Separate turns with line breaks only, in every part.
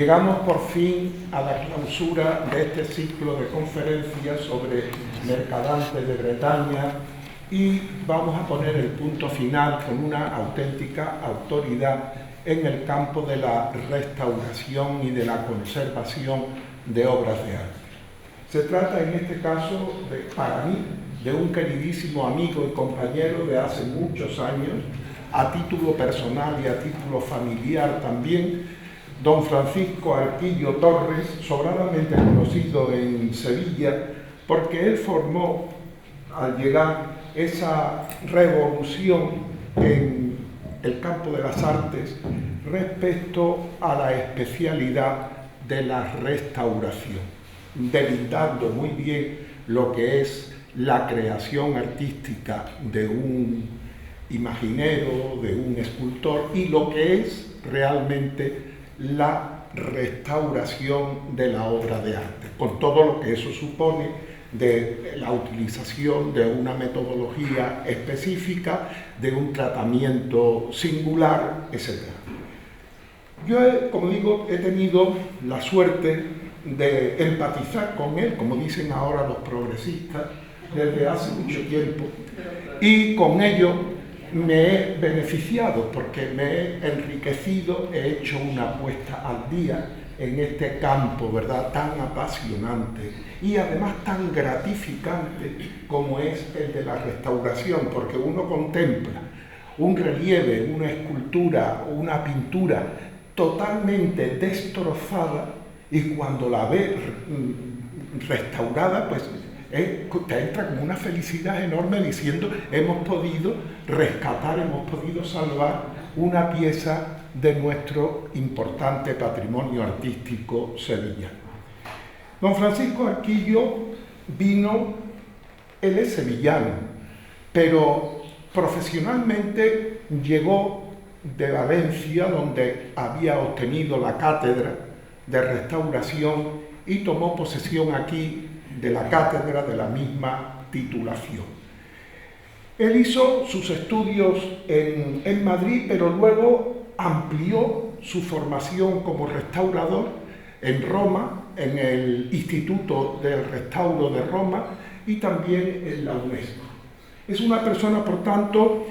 Llegamos por fin a la clausura de este ciclo de conferencias sobre Mercadante de Bretaña y vamos a poner el punto final con una auténtica autoridad en el campo de la restauración y de la conservación de obras de arte. Se trata en este caso, para mí, de un queridísimo amigo y compañero de hace muchos años, a título personal y a título familiar también, don Francisco Arquillo Torres, sobradamente conocido en Sevilla, porque él formó, al llegar, esa revolución en el campo de las artes respecto a la especialidad de la restauración, delindando muy bien lo que es la creación artística de un imaginero, de un escultor, y lo que es realmente la restauración de la obra de arte, con todo lo que eso supone de la utilización de una metodología específica, de un tratamiento singular, etc. Yo, como digo, he tenido la suerte de empatizar con él, como dicen ahora los progresistas, desde hace mucho tiempo, y con ello me he beneficiado porque me he enriquecido, he hecho una puesta al día en este campo, ¿verdad?, tan apasionante y además tan gratificante como es el de la restauración, porque uno contempla un relieve, una escultura, una pintura totalmente destrozada y cuando la ve restaurada, pues te entra como una felicidad enorme diciendo hemos podido rescatar, hemos podido salvar una pieza de nuestro importante patrimonio artístico sevillano. Don Francisco Arquillo vino, él es sevillano, pero profesionalmente llegó de Valencia, donde había obtenido la cátedra de restauración y tomó posesión aquí de la cátedra de la misma titulación. Él hizo sus estudios en Madrid, pero luego amplió su formación como restaurador en Roma, en el Instituto del Restauro de Roma y también en la UNESCO. Es una persona, por tanto,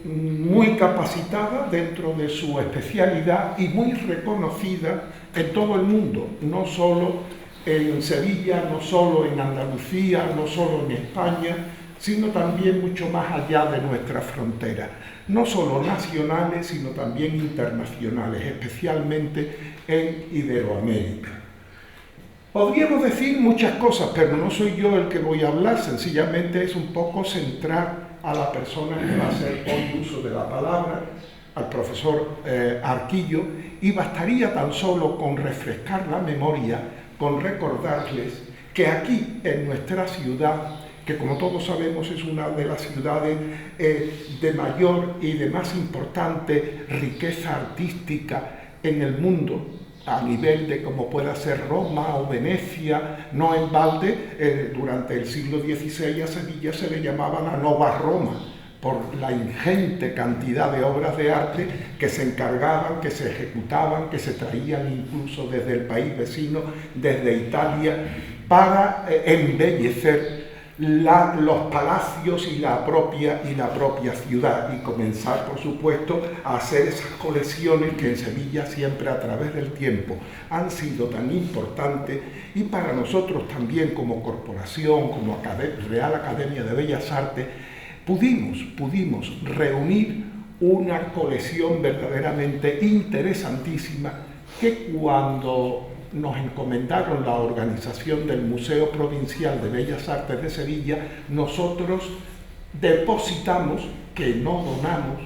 muy capacitada dentro de su especialidad y muy reconocida en todo el mundo, no solo en Sevilla, no solo en Andalucía, no solo en España, sino también mucho más allá de nuestras fronteras, no solo nacionales, sino también internacionales, especialmente en Iberoamérica. Podríamos decir muchas cosas, pero no soy yo el que voy a hablar, sencillamente es un poco centrar a la persona que va a hacer hoy uso de la palabra, al profesor Arquillo, y bastaría tan solo con refrescar la memoria, con recordarles que aquí en nuestra ciudad, que como todos sabemos es una de las ciudades de mayor y de más importante riqueza artística en el mundo, a nivel de como pueda ser Roma o Venecia, no en balde, durante el siglo XVI a Sevilla se le llamaba la Nova Roma, por la ingente cantidad de obras de arte que se encargaban, que se ejecutaban, que se traían incluso desde el país vecino, desde Italia, para embellecer los palacios y la propia ciudad, y comenzar, por supuesto, a hacer esas colecciones que en Sevilla siempre a través del tiempo han sido tan importantes, y para nosotros también como corporación, como Real Academia de Bellas Artes, pudimos reunir una colección verdaderamente interesantísima que cuando nos encomendaron la organización del Museo Provincial de Bellas Artes de Sevilla, nosotros depositamos, que no donamos,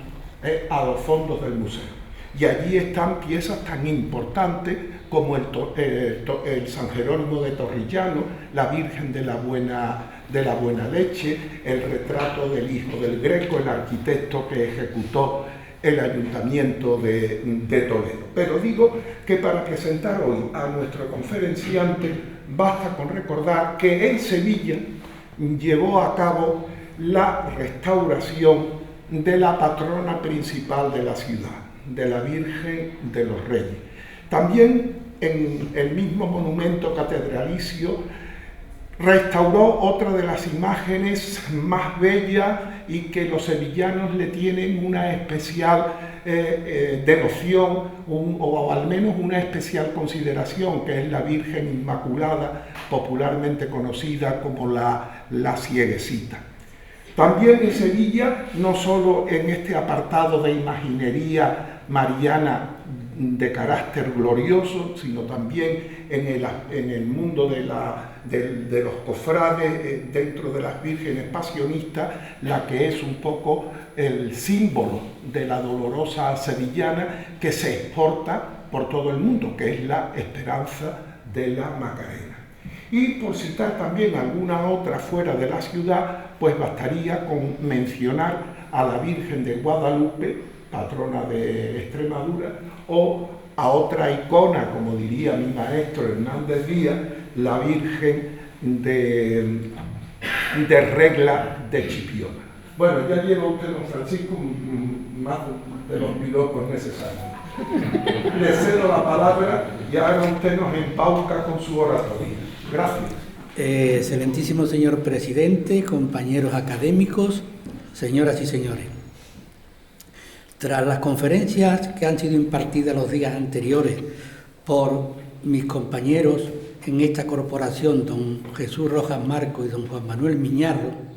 a los fondos del museo. Y allí están piezas tan importantes como el San Jerónimo de Torrillano, la Virgen de la Buena Leche, el retrato del Hijo del Greco, el arquitecto que ejecutó el Ayuntamiento de Toledo. Pero digo que para presentar hoy a nuestro conferenciante basta con recordar que en Sevilla llevó a cabo la restauración de la patrona principal de la ciudad, de la Virgen de los Reyes. También en el mismo monumento catedralicio restauró otra de las imágenes más bellas y que los sevillanos le tienen una especial devoción o al menos una especial consideración, que es la Virgen Inmaculada, popularmente conocida como la Cieguecita. También en Sevilla, no solo en este apartado de imaginería mariana de carácter glorioso, sino también en el mundo de los cofrades, dentro de las vírgenes pasionistas, la que es un poco el símbolo de la dolorosa sevillana que se exporta por todo el mundo, que es la Esperanza de la Macarena. Y por citar también alguna otra fuera de la ciudad, pues bastaría con mencionar a la Virgen de Guadalupe, patrona de Extremadura, o a otra icona, como diría mi maestro Hernández Díaz, la Virgen de Regla de Chipiona. Bueno, ya lleva usted, don Francisco, más de los piropos necesarios. Le cedo la palabra y ahora usted nos embauca con su oratoria. Gracias.
Excelentísimo señor presidente, compañeros académicos, señoras y señores. Tras las conferencias que han sido impartidas los días anteriores por mis compañeros en esta corporación, don Jesús Rojas Marco y don Juan Manuel Miñarro,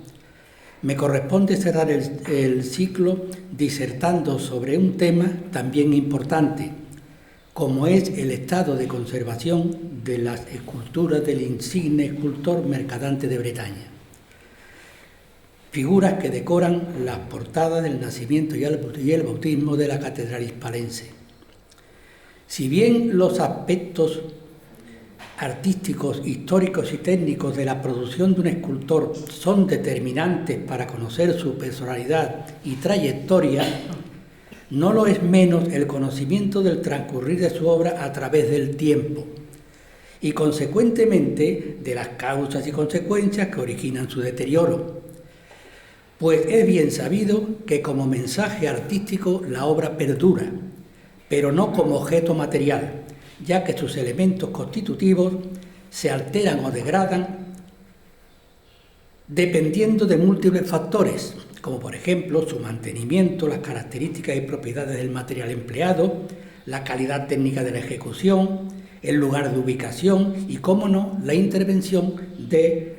me corresponde cerrar el ciclo disertando sobre un tema también importante, como es el estado de conservación de las esculturas del insigne escultor Mercadante de Bretaña. Figuras que decoran las portadas del nacimiento y el bautismo de la catedral hispalense. Si bien los aspectos artísticos, históricos y técnicos de la producción de un escultor son determinantes para conocer su personalidad y trayectoria, no lo es menos el conocimiento del transcurrir de su obra a través del tiempo y, consecuentemente, de las causas y consecuencias que originan su deterioro. Pues es bien sabido que como mensaje artístico la obra perdura, pero no como objeto material, ya que sus elementos constitutivos se alteran o degradan dependiendo de múltiples factores, como por ejemplo su mantenimiento, las características y propiedades del material empleado, la calidad técnica de la ejecución, el lugar de ubicación y, cómo no, la intervención de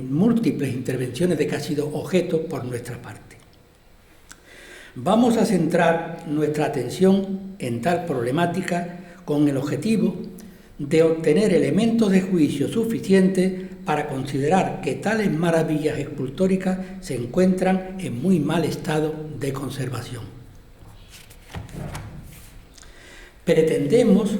múltiples intervenciones de que ha sido objeto por nuestra parte. Vamos a centrar nuestra atención en tal problemática con el objetivo de obtener elementos de juicio suficientes para considerar que tales maravillas escultóricas se encuentran en muy mal estado de conservación. Pretendemos,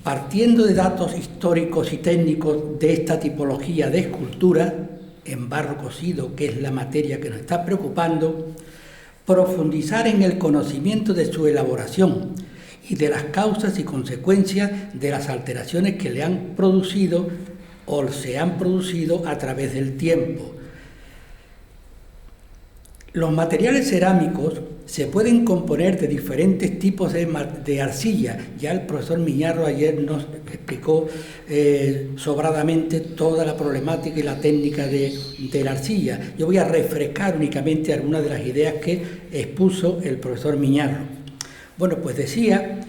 partiendo de datos históricos y técnicos de esta tipología de escultura, en barro cocido, que es la materia que nos está preocupando, profundizar en el conocimiento de su elaboración y de las causas y consecuencias de las alteraciones que le han producido o se han producido a través del tiempo. Los materiales cerámicos se pueden componer de diferentes tipos de arcilla. Ya el profesor Miñarro ayer nos explicó sobradamente toda la problemática y la técnica de la arcilla. Yo voy a refrescar únicamente algunas de las ideas que expuso el profesor Miñarro. Bueno, pues decía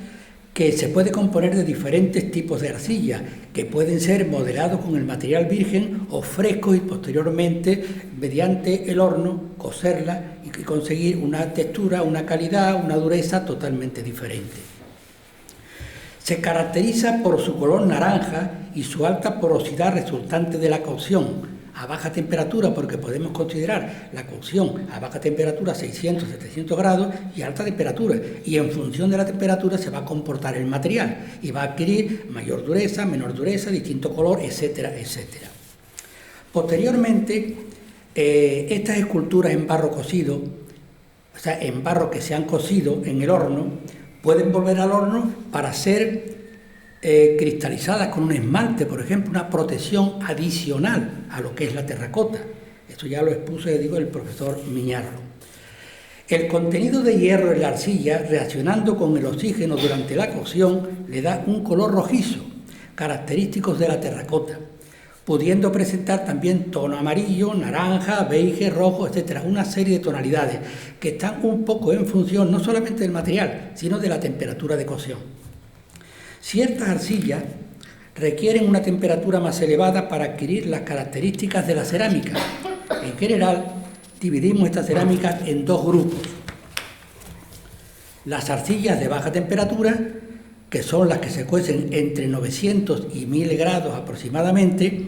que se puede componer de diferentes tipos de arcilla, que pueden ser modelados con el material virgen o frescos y posteriormente, mediante el horno, cocerla y conseguir una textura, una calidad, una dureza totalmente diferente. Se caracteriza por su color naranja y su alta porosidad resultante de la cocción a baja temperatura, porque podemos considerar la cocción a baja temperatura 600-700 grados y alta temperatura, y en función de la temperatura se va a comportar el material y va a adquirir mayor dureza, menor dureza, distinto color, etcétera, etcétera. Posteriormente, estas esculturas en barro cocido, o sea, en barro que se han cocido en el horno, pueden volver al horno para ser cristalizadas con un esmalte, por ejemplo, una protección adicional a lo que es la terracota. Esto ya lo expuso, digo, el profesor Miñarro. El contenido de hierro en la arcilla, reaccionando con el oxígeno durante la cocción, le da un color rojizo, característico de la terracota, pudiendo presentar también tono amarillo, naranja, beige, rojo, etc. Una serie de tonalidades que están un poco en función no solamente del material, sino de la temperatura de cocción. Ciertas arcillas requieren una temperatura más elevada para adquirir las características de la cerámica. En general, dividimos esta cerámica en dos grupos. Las arcillas de baja temperatura, que son las que se cuecen entre 900 y 1000 grados aproximadamente,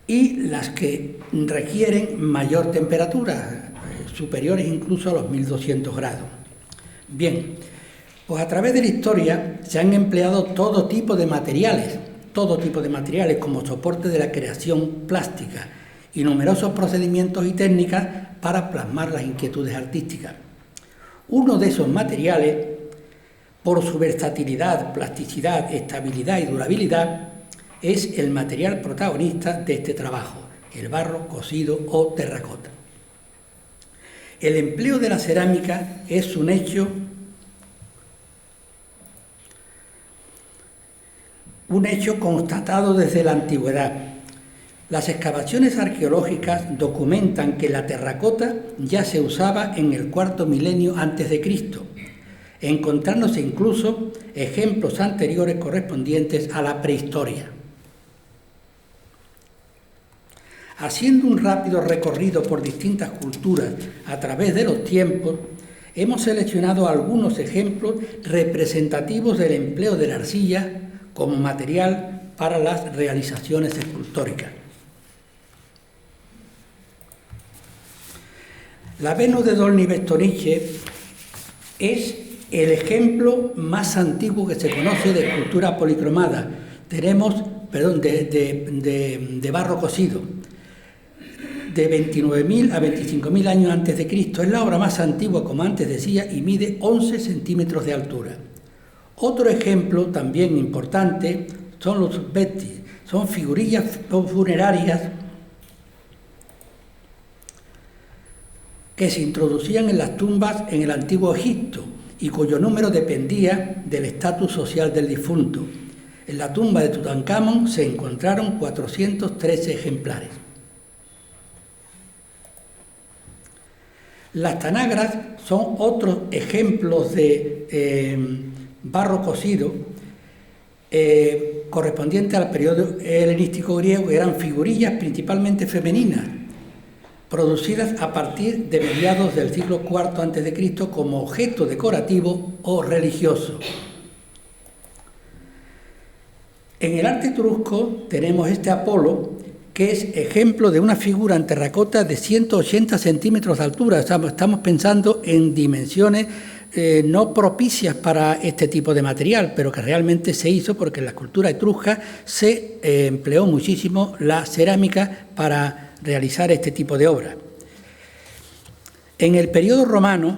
y las que requieren mayor temperatura, superiores incluso a los 1200 grados. Bien, pues a través de la historia se han empleado todo tipo de materiales como soporte de la creación plástica y numerosos procedimientos y técnicas para plasmar las inquietudes artísticas. Uno de esos materiales, por su versatilidad, plasticidad, estabilidad y durabilidad, es el material protagonista de este trabajo, el barro cocido o terracota. El empleo de la cerámica es un hecho constatado desde la antigüedad. Las excavaciones arqueológicas documentan que la terracota ya se usaba en el cuarto milenio antes de Cristo, encontrándose incluso ejemplos anteriores correspondientes a la prehistoria. Haciendo un rápido recorrido por distintas culturas a través de los tiempos, hemos seleccionado algunos ejemplos representativos del empleo de la arcilla como material para las realizaciones escultóricas. La Venus de Dolny-Bestonicche es el ejemplo más antiguo que se conoce de escultura policromada. De barro cocido, de 29.000 a 25.000 años antes de Cristo. Es la obra más antigua, como antes decía, y mide 11 centímetros de altura. Otro ejemplo también importante son los betis, son figurillas funerarias que se introducían en las tumbas en el antiguo Egipto y cuyo número dependía del estatus social del difunto. En la tumba de Tutankamón se encontraron 413 ejemplares. Las tanagras son otros ejemplos de barro cocido correspondiente al periodo helenístico griego. Eran figurillas principalmente femeninas, producidas a partir de mediados del siglo IV a.C. como objeto decorativo o religioso. En el arte etrusco tenemos este Apolo, que es ejemplo de una figura en terracota de 180 centímetros de altura. Estamos pensando en dimensiones no propicias para este tipo de material, pero que realmente se hizo porque en la escultura etrusca se empleó muchísimo la cerámica para realizar este tipo de obras. En el periodo romano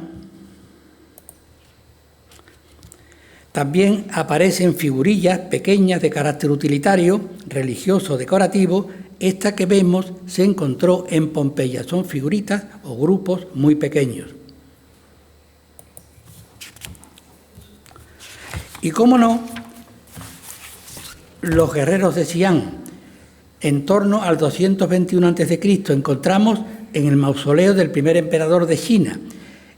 también aparecen figurillas pequeñas de carácter utilitario, religioso, decorativo. Esta que vemos se encontró en Pompeya. Son figuritas o grupos muy pequeños. Y cómo no, los guerreros de Xi'an. En torno al 221 a.C. encontramos en el mausoleo del primer emperador de China,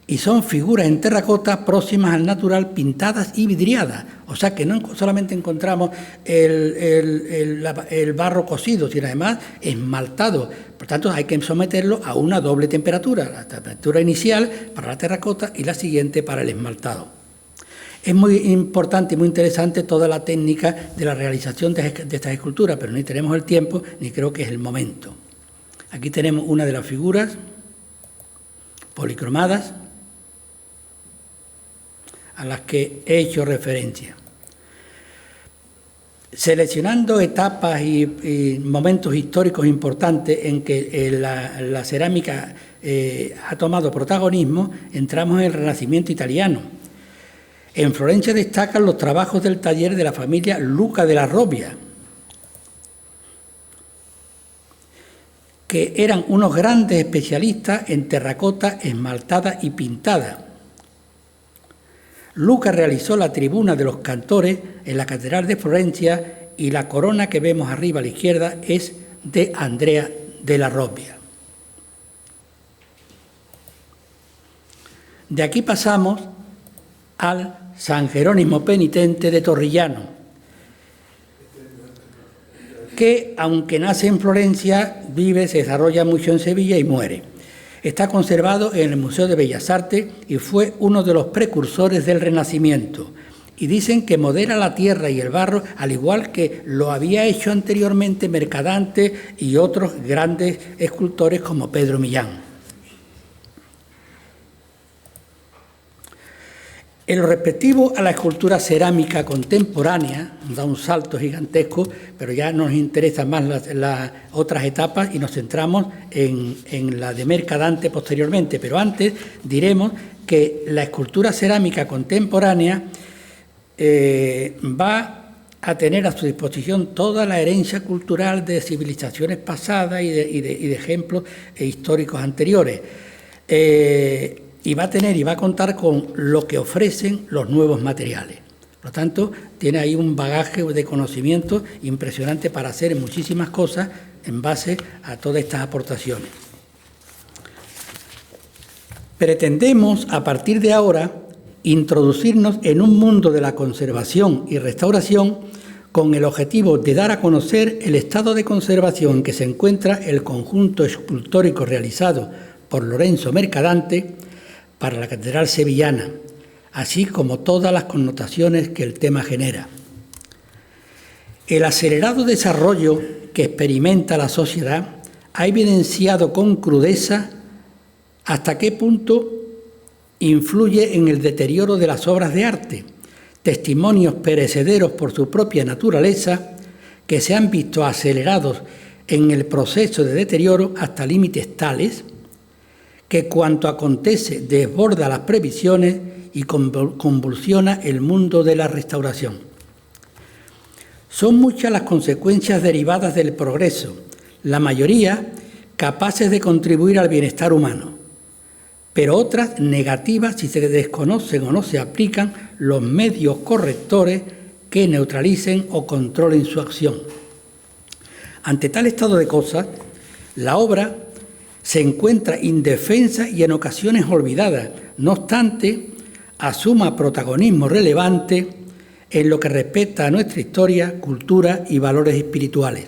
y son figuras en terracota próximas al natural, pintadas y vidriadas. O sea que no solamente encontramos el barro cocido, sino además esmaltado. Por tanto, hay que someterlo a una doble temperatura, la temperatura inicial para la terracota y la siguiente para el esmaltado. Es muy importante y muy interesante toda la técnica de la realización de estas esculturas, pero ni tenemos el tiempo ni creo que es el momento. Aquí tenemos una de las figuras policromadas a las que he hecho referencia. Seleccionando etapas y momentos históricos importantes en que la cerámica ha tomado protagonismo, entramos en el Renacimiento italiano. En Florencia destacan los trabajos del taller de la familia Luca della Robbia, que eran unos grandes especialistas en terracota esmaltada y pintada. Luca realizó la tribuna de los cantores en la Catedral de Florencia y la corona que vemos arriba a la izquierda es de Andrea della Robbia. De aquí pasamos al San Jerónimo Penitente de Torrigiano, que aunque nace en Florencia, vive, se desarrolla mucho en Sevilla y muere. Está conservado en el Museo de Bellas Artes y fue uno de los precursores del Renacimiento. Y dicen que modela la tierra y el barro, al igual que lo había hecho anteriormente Mercadante y otros grandes escultores como Pedro Millán. En lo respectivo a la escultura cerámica contemporánea, da un salto gigantesco, pero ya nos interesan más las otras etapas y nos centramos en la de Mercadante posteriormente. Pero antes diremos que la escultura cerámica contemporánea va a tener a su disposición toda la herencia cultural de civilizaciones pasadas y de ejemplos históricos anteriores. Y va a contar con lo que ofrecen los nuevos materiales. Por lo tanto, tiene ahí un bagaje de conocimiento impresionante para hacer muchísimas cosas en base a todas estas aportaciones. Pretendemos, a partir de ahora, introducirnos en un mundo de la conservación y restauración con el objetivo de dar a conocer el estado de conservación en que se encuentra el conjunto escultórico realizado por Lorenzo Mercadante para la Catedral Sevillana, así como todas las connotaciones que el tema genera. El acelerado desarrollo que experimenta la sociedad ha evidenciado con crudeza hasta qué punto influye en el deterioro de las obras de arte, testimonios perecederos por su propia naturaleza que se han visto acelerados en el proceso de deterioro hasta límites tales que cuanto acontece desborda las previsiones y convulsiona el mundo de la restauración. Son muchas las consecuencias derivadas del progreso, la mayoría capaces de contribuir al bienestar humano, pero otras negativas si se desconocen o no se aplican los medios correctores que neutralicen o controlen su acción. Ante tal estado de cosas, la obra se encuentra indefensa y en ocasiones olvidada, no obstante, asuma protagonismo relevante en lo que respecta a nuestra historia, cultura y valores espirituales.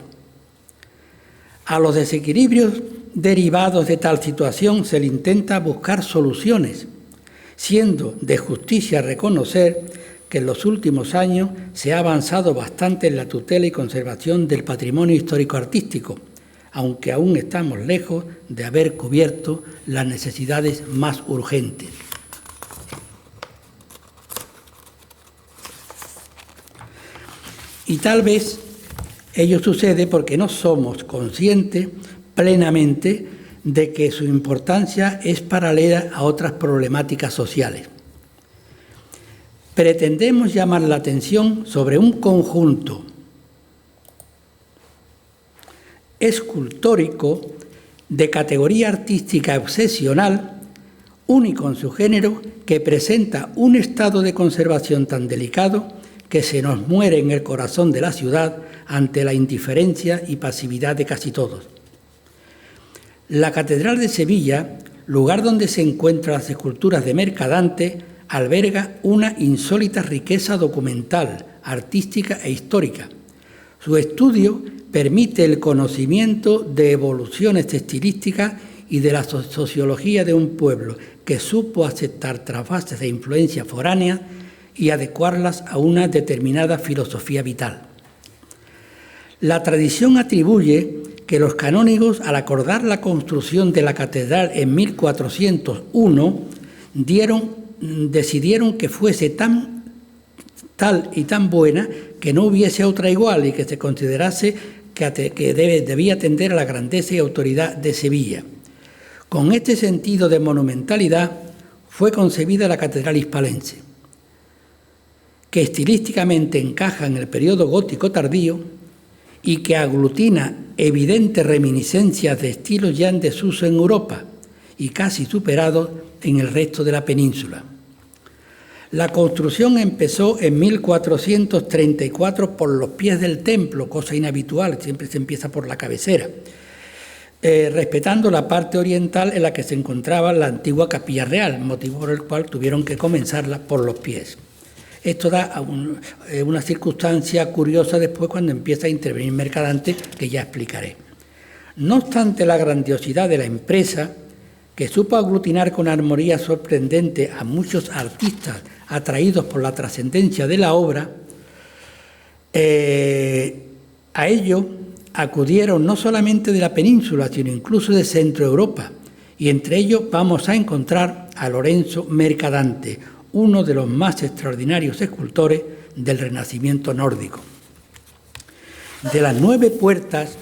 A los desequilibrios derivados de tal situación se le intenta buscar soluciones, siendo de justicia reconocer que en los últimos años se ha avanzado bastante en la tutela y conservación del patrimonio histórico-artístico, aunque aún estamos lejos de haber cubierto las necesidades más urgentes. Y tal vez ello sucede porque no somos conscientes plenamente de que su importancia es paralela a otras problemáticas sociales. Pretendemos llamar la atención sobre un conjunto escultórico de categoría artística excepcional, único en su género, que presenta un estado de conservación tan delicado que se nos muere en el corazón de la ciudad ante la indiferencia y pasividad de casi todos. La Catedral de Sevilla, lugar donde se encuentran las esculturas de Mercadante, alberga una insólita riqueza documental, artística e histórica. Su estudio permite el conocimiento de evoluciones estilísticas y de la sociología de un pueblo que supo aceptar trasvases de influencia foránea y adecuarlas a una determinada filosofía vital. La tradición atribuye que los canónigos, al acordar la construcción de la catedral en 1401, decidieron que fuese tal y tan buena que no hubiese otra igual y que se considerase que debía atender a la grandeza y autoridad de Sevilla. Con este sentido de monumentalidad fue concebida la Catedral Hispalense, que estilísticamente encaja en el periodo gótico tardío y que aglutina evidentes reminiscencias de estilos ya en desuso en Europa y casi superados en el resto de la península. La construcción empezó en 1434 por los pies del templo, cosa inhabitual, siempre se empieza por la cabecera, respetando la parte oriental en la que se encontraba la antigua capilla real, motivo por el cual tuvieron que comenzarla por los pies. Esto da una circunstancia curiosa después cuando empieza a intervenir Mercadante, que ya explicaré. No obstante la grandiosidad de la empresa, que supo aglutinar con armonía sorprendente a muchos artistas atraídos por la trascendencia de la obra, a ello acudieron no solamente de la península, sino incluso de Centro Europa, y entre ellos vamos a encontrar a Lorenzo Mercadante, uno de los más extraordinarios escultores del Renacimiento nórdico. De las 9 puertas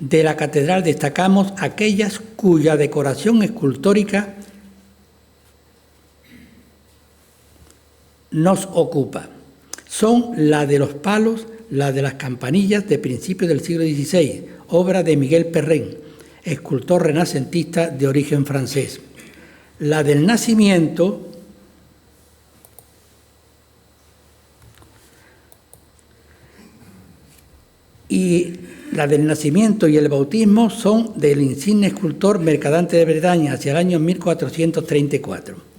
de la catedral destacamos aquellas cuya decoración escultórica nos ocupa. Son la de los palos, la de las campanillas de principios del siglo XVI, obra de Miguel Perrin, escultor renacentista de origen francés. La del nacimiento y el bautismo son del insigne escultor Mercadante de Bretaña hacia el año 1434.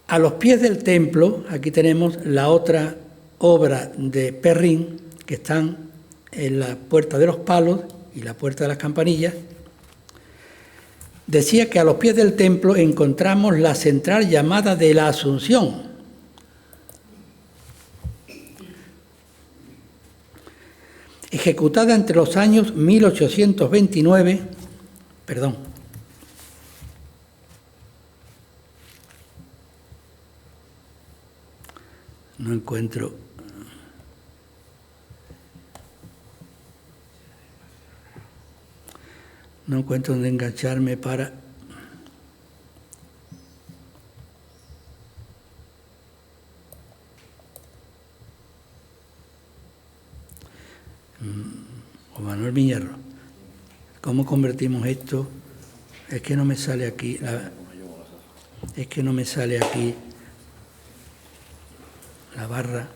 A los pies del templo, aquí tenemos la otra obra de Perrin, que están en la Puerta de los Palos y la Puerta de las Campanillas. Decía que a los pies del templo encontramos la central llamada de la Asunción, ejecutada entre los años 1829, no encuentro dónde engancharme para... Juan Manuel Miñarro, ¿cómo convertimos esto? Es que no me sale aquí la barra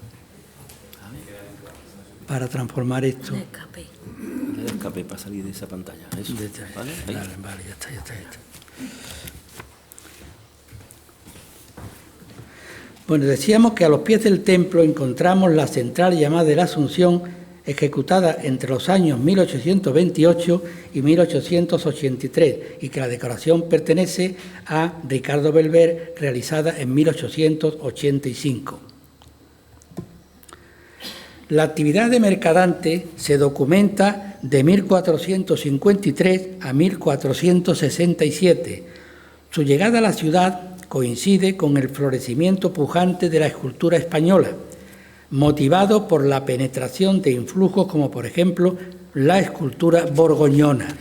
para transformar esto.
Le escape para salir de esa pantalla. Eso. ¿Vale?
Vale, ya está. Bueno, decíamos que a los pies del templo encontramos la central llamada de la Asunción, ejecutada entre los años 1828 y 1883, y que la decoración pertenece a Ricardo Belver, realizada en 1885. La actividad de Mercadante se documenta de 1453 a 1467. Su llegada a la ciudad coincide con el florecimiento pujante de la escultura española, motivado por la penetración de influjos como, por ejemplo, la escultura borgoñona.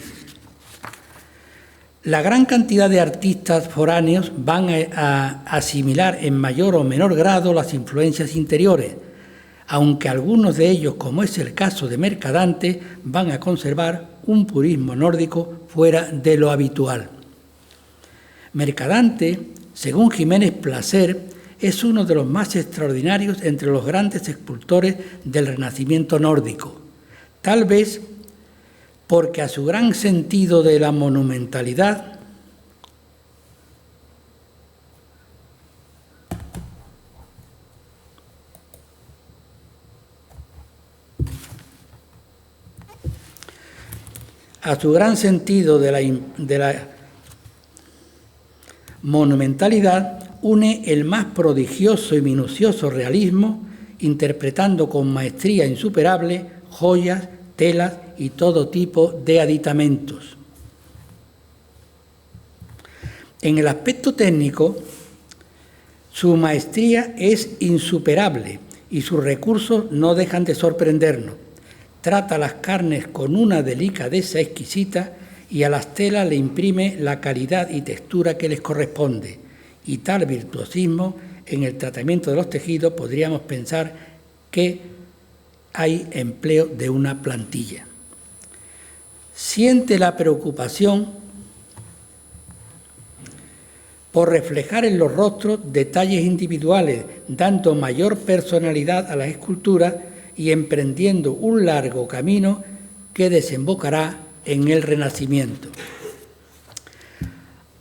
La gran cantidad de artistas foráneos van a asimilar en mayor o menor grado las influencias interiores, aunque algunos de ellos, como es el caso de Mercadante, van a conservar un purismo nórdico fuera de lo habitual. Mercadante, según Jiménez Placer, es uno de los más extraordinarios entre los grandes escultores del Renacimiento nórdico, tal vez porque a su gran sentido de la monumentalidad monumentalidad une el más prodigioso y minucioso realismo, interpretando con maestría insuperable joyas, telas y todo tipo de aditamentos. En el aspecto técnico, su maestría es insuperable y sus recursos no dejan de sorprendernos. Trata las carnes con una delicadeza exquisita y a las telas le imprime la calidad y textura que les corresponde, y tal virtuosismo en el tratamiento de los tejidos, podríamos pensar que hay empleo de una plantilla. Siente la preocupación por reflejar en los rostros detalles individuales, dando mayor personalidad a las esculturas y emprendiendo un largo camino que desembocará en el Renacimiento.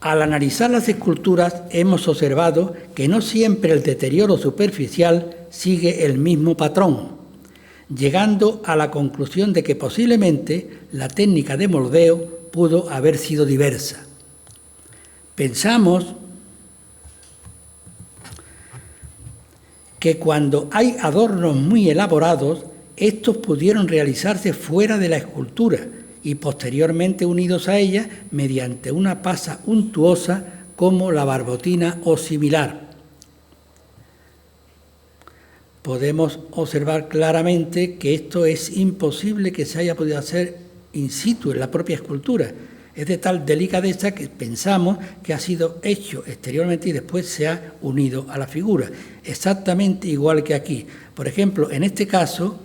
Al analizar las esculturas hemos observado que no siempre el deterioro superficial sigue el mismo patrón, llegando a la conclusión de que posiblemente la técnica de moldeo pudo haber sido diversa. Pensamos que cuando hay adornos muy elaborados, estos pudieron realizarse fuera de la escultura y posteriormente unidos a ella mediante una pasa untuosa como la barbotina o similar. Podemos observar claramente que esto es imposible que se haya podido hacer in situ en la propia escultura. Es de tal delicadeza que pensamos que ha sido hecho exteriormente y después se ha unido a la figura. Exactamente igual que aquí. Por ejemplo, en este caso,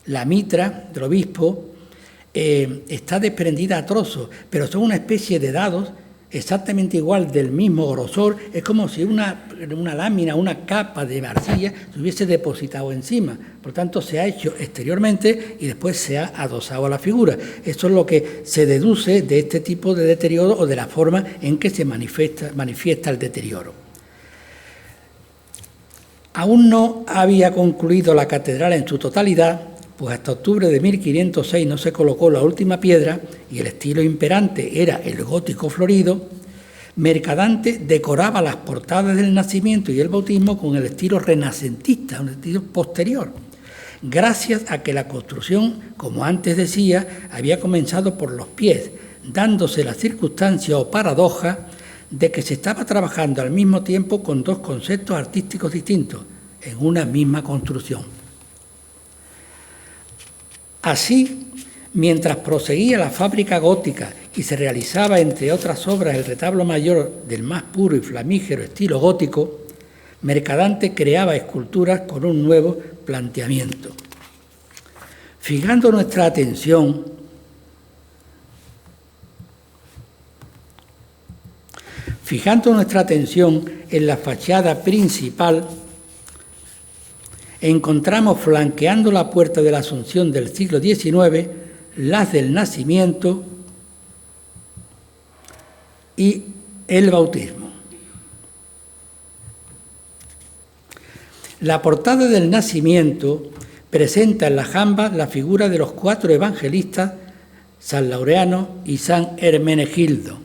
la mitra del obispo está desprendida a trozos, pero son una especie de dados exactamente igual, del mismo grosor. Es como si una lámina, una capa de arcilla se hubiese depositado encima. Por tanto, se ha hecho exteriormente y después se ha adosado a la figura. Eso es lo que se deduce de este tipo de deterioro o de la forma en que se manifiesta el deterioro. Aún no había concluido la catedral en su totalidad, pues hasta octubre de 1506 no se colocó la última piedra y el estilo imperante era el gótico florido. Mercadante decoraba las portadas del nacimiento y el bautismo con el estilo renacentista, un estilo posterior, gracias a que la construcción, como antes decía, había comenzado por los pies, dándose la circunstancia o paradoja de que se estaba trabajando al mismo tiempo con dos conceptos artísticos distintos en una misma construcción. Así, mientras proseguía la fábrica gótica y se realizaba, entre otras obras, el retablo mayor del más puro y flamígero estilo gótico, Mercadante creaba esculturas con un nuevo planteamiento. Fijando nuestra atención en la fachada principal, encontramos flanqueando la puerta de la Asunción del siglo XIX las del Nacimiento y el Bautismo. La portada del Nacimiento presenta en la jamba la figura de los 4 evangelistas, San Laureano y San Hermenegildo.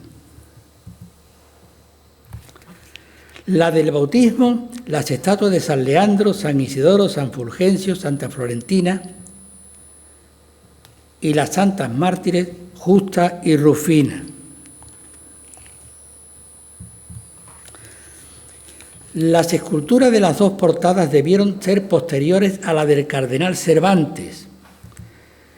La del Bautismo, las estatuas de San Leandro, San Isidoro, San Fulgencio, Santa Florentina y las santas mártires Justa y Rufina. Las esculturas de las dos portadas debieron ser posteriores a la del cardenal Cervantes,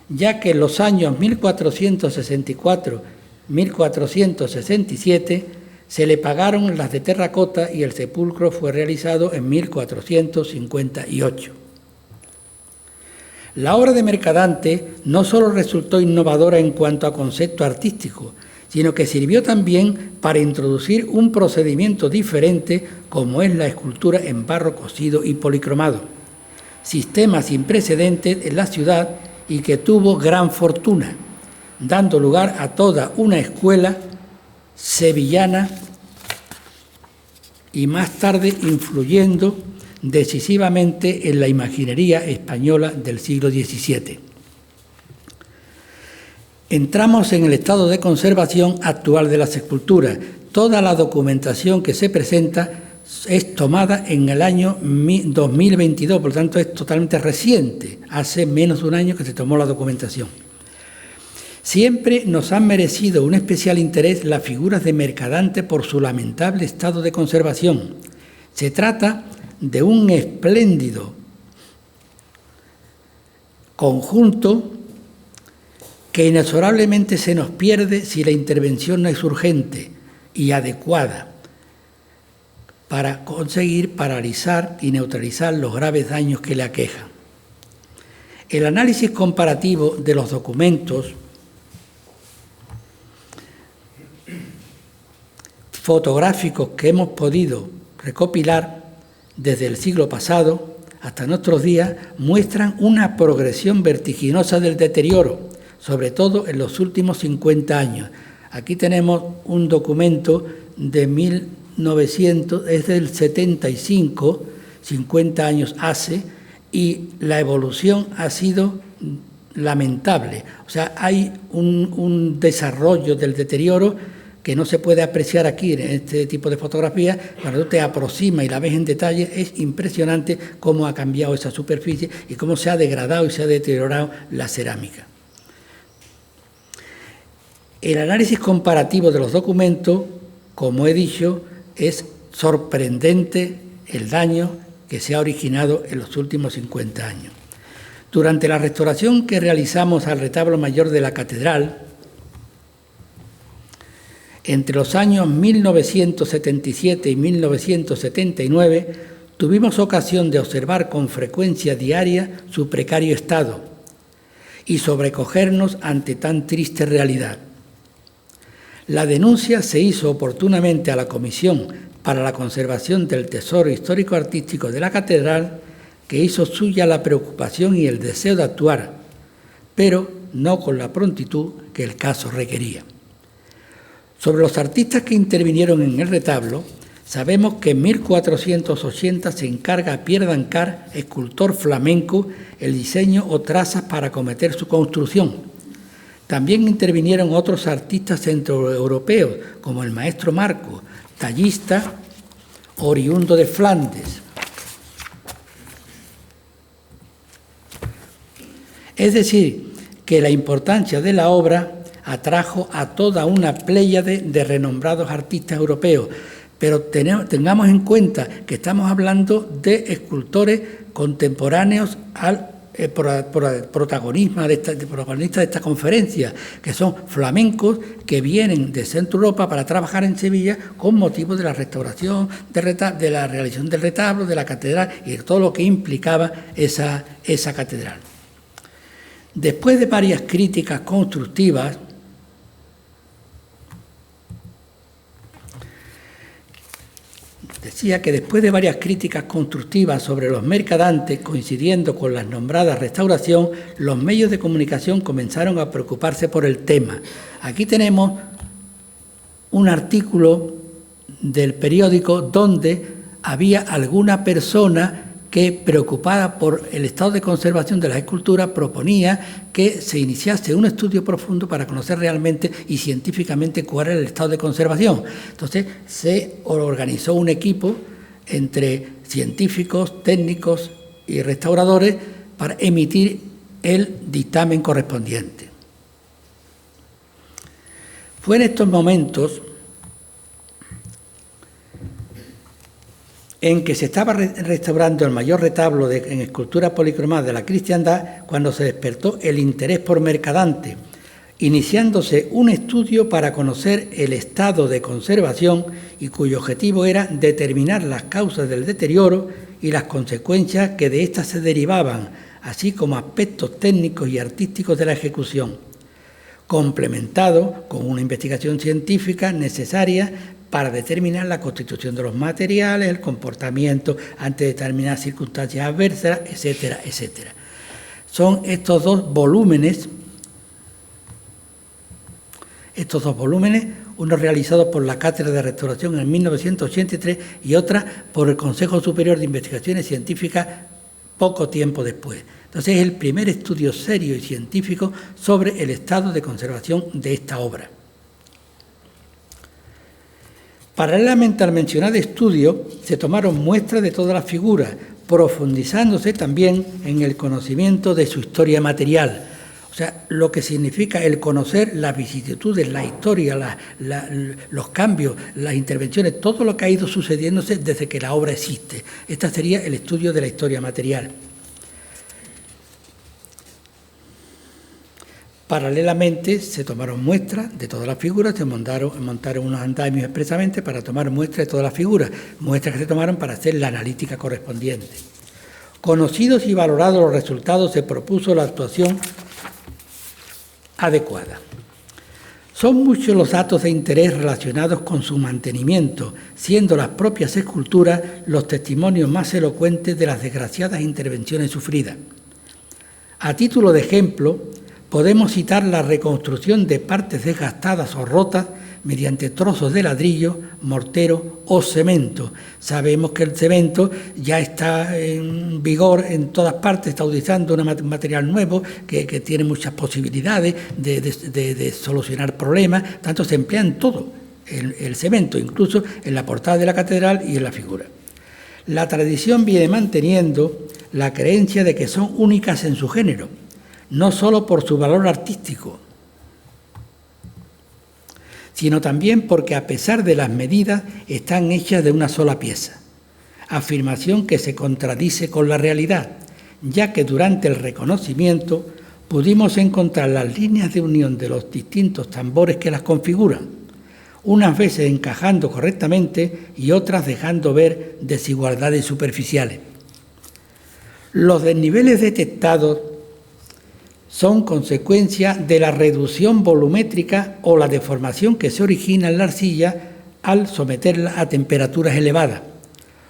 ya que en los años 1464-1467 se le pagaron las de terracota y el sepulcro fue realizado en 1458. La obra de Mercadante no solo resultó innovadora en cuanto a concepto artístico, sino que sirvió también para introducir un procedimiento diferente como es la escultura en barro cocido y policromado, sistema sin precedentes en la ciudad y que tuvo gran fortuna, dando lugar a toda una escuela sevillana y más tarde influyendo decisivamente en la imaginería española del siglo XVII. Entramos en el estado de conservación actual de las esculturas. Toda la documentación que se presenta es tomada en el año 2022, por lo tanto es totalmente reciente, hace menos de un año que se tomó la documentación. Siempre nos han merecido un especial interés las figuras de Mercadante por su lamentable estado de conservación. Se trata de un espléndido conjunto que inexorablemente se nos pierde si la intervención no es urgente y adecuada, para conseguir paralizar y neutralizar los graves daños que le aquejan. El análisis comparativo de los documentos fotográficos que hemos podido recopilar desde el siglo pasado hasta nuestros días muestran una progresión vertiginosa del deterioro, sobre todo en los últimos 50 años. Aquí tenemos un documento de 1900, es del 75, 50 años hace, y la evolución ha sido lamentable. O sea, hay un desarrollo del deterioro que no se puede apreciar aquí en este tipo de fotografías. Cuando tú te aproximas y la ves en detalle, es impresionante cómo ha cambiado esa superficie y cómo se ha degradado y se ha deteriorado la cerámica. El análisis comparativo de los documentos, como he dicho, es sorprendente el daño que se ha originado en los últimos 50 años. Durante la restauración que realizamos al retablo mayor de la catedral, entre los años 1977 y 1979, tuvimos ocasión de observar con frecuencia diaria su precario estado y sobrecogernos ante tan triste realidad. La denuncia se hizo oportunamente a la Comisión para la Conservación del Tesoro Histórico-Artístico de la Catedral, que hizo suya la preocupación y el deseo de actuar, pero no con la prontitud que el caso requería. Sobre los artistas que intervinieron en el retablo, sabemos que en 1480 se encarga a Pierre Dancart, escultor flamenco, el diseño o trazas para acometer su construcción. También intervinieron otros artistas centroeuropeos, como el maestro Marco, tallista oriundo de Flandes. Es decir, que la importancia de la obra atrajo a toda una pléyade de renombrados artistas europeos, pero tengamos en cuenta que estamos hablando de escultores contemporáneos al protagonista de esta conferencia, que son flamencos que vienen de Centro Europa para trabajar en Sevilla con motivo de la restauración, de la realización del retablo, de la catedral y de todo lo que implicaba esa catedral. Después de varias críticas constructivas, decía que después de varias críticas constructivas sobre los mercadantes, coincidiendo con la nombrada restauración, los medios de comunicación comenzaron a preocuparse por el tema. Aquí tenemos un artículo del periódico donde había alguna persona que, preocupada por el estado de conservación de las esculturas, proponía que se iniciase un estudio profundo para conocer realmente y científicamente cuál era el estado de conservación. Entonces se organizó un equipo entre científicos, técnicos y restauradores para emitir el dictamen correspondiente. Fue en estos momentos en que se estaba restaurando el mayor retablo en escultura policromada de la cristiandad, cuando se despertó el interés por Mercadante, iniciándose un estudio para conocer el estado de conservación y cuyo objetivo era determinar las causas del deterioro y las consecuencias que de éstas se derivaban, así como aspectos técnicos y artísticos de la ejecución, complementado con una investigación científica necesaria para determinar la constitución de los materiales, el comportamiento ante determinadas circunstancias adversas, etcétera, etcétera. Son estos dos volúmenes, uno realizado por la Cátedra de Restauración en 1983 y otra por el Consejo Superior de Investigaciones Científicas poco tiempo después. Entonces es el primer estudio serio y científico sobre el estado de conservación de esta obra. Paralelamente al mencionado estudio, se tomaron muestras de todas las figuras, profundizándose también en el conocimiento de su historia material. O sea, lo que significa el conocer las vicisitudes, la historia, los cambios, las intervenciones, todo lo que ha ido sucediéndose desde que la obra existe. Este sería el estudio de la historia material. Paralelamente se tomaron muestras de todas las figuras, se montaron unos andamios expresamente para tomar muestras de todas las figuras, muestras que se tomaron para hacer la analítica correspondiente. Conocidos y valorados los resultados, se propuso la actuación adecuada. Son muchos los datos de interés relacionados con su mantenimiento, siendo las propias esculturas los testimonios más elocuentes de las desgraciadas intervenciones sufridas. A título de ejemplo, podemos citar la reconstrucción de partes desgastadas o rotas mediante trozos de ladrillo, mortero o cemento. Sabemos que el cemento ya está en vigor en todas partes, está utilizando un material nuevo que tiene muchas posibilidades de solucionar problemas, tanto se emplea en todo el cemento, incluso en la portada de la catedral y en la figura. La tradición viene manteniendo la creencia de que son únicas en su género, no solo por su valor artístico, sino también porque a pesar de las medidas están hechas de una sola pieza, afirmación que se contradice con la realidad, ya que durante el reconocimiento pudimos encontrar las líneas de unión de los distintos tambores que las configuran, unas veces encajando correctamente y otras dejando ver desigualdades superficiales. Los desniveles detectados son consecuencia de la reducción volumétrica o la deformación que se origina en la arcilla al someterla a temperaturas elevadas.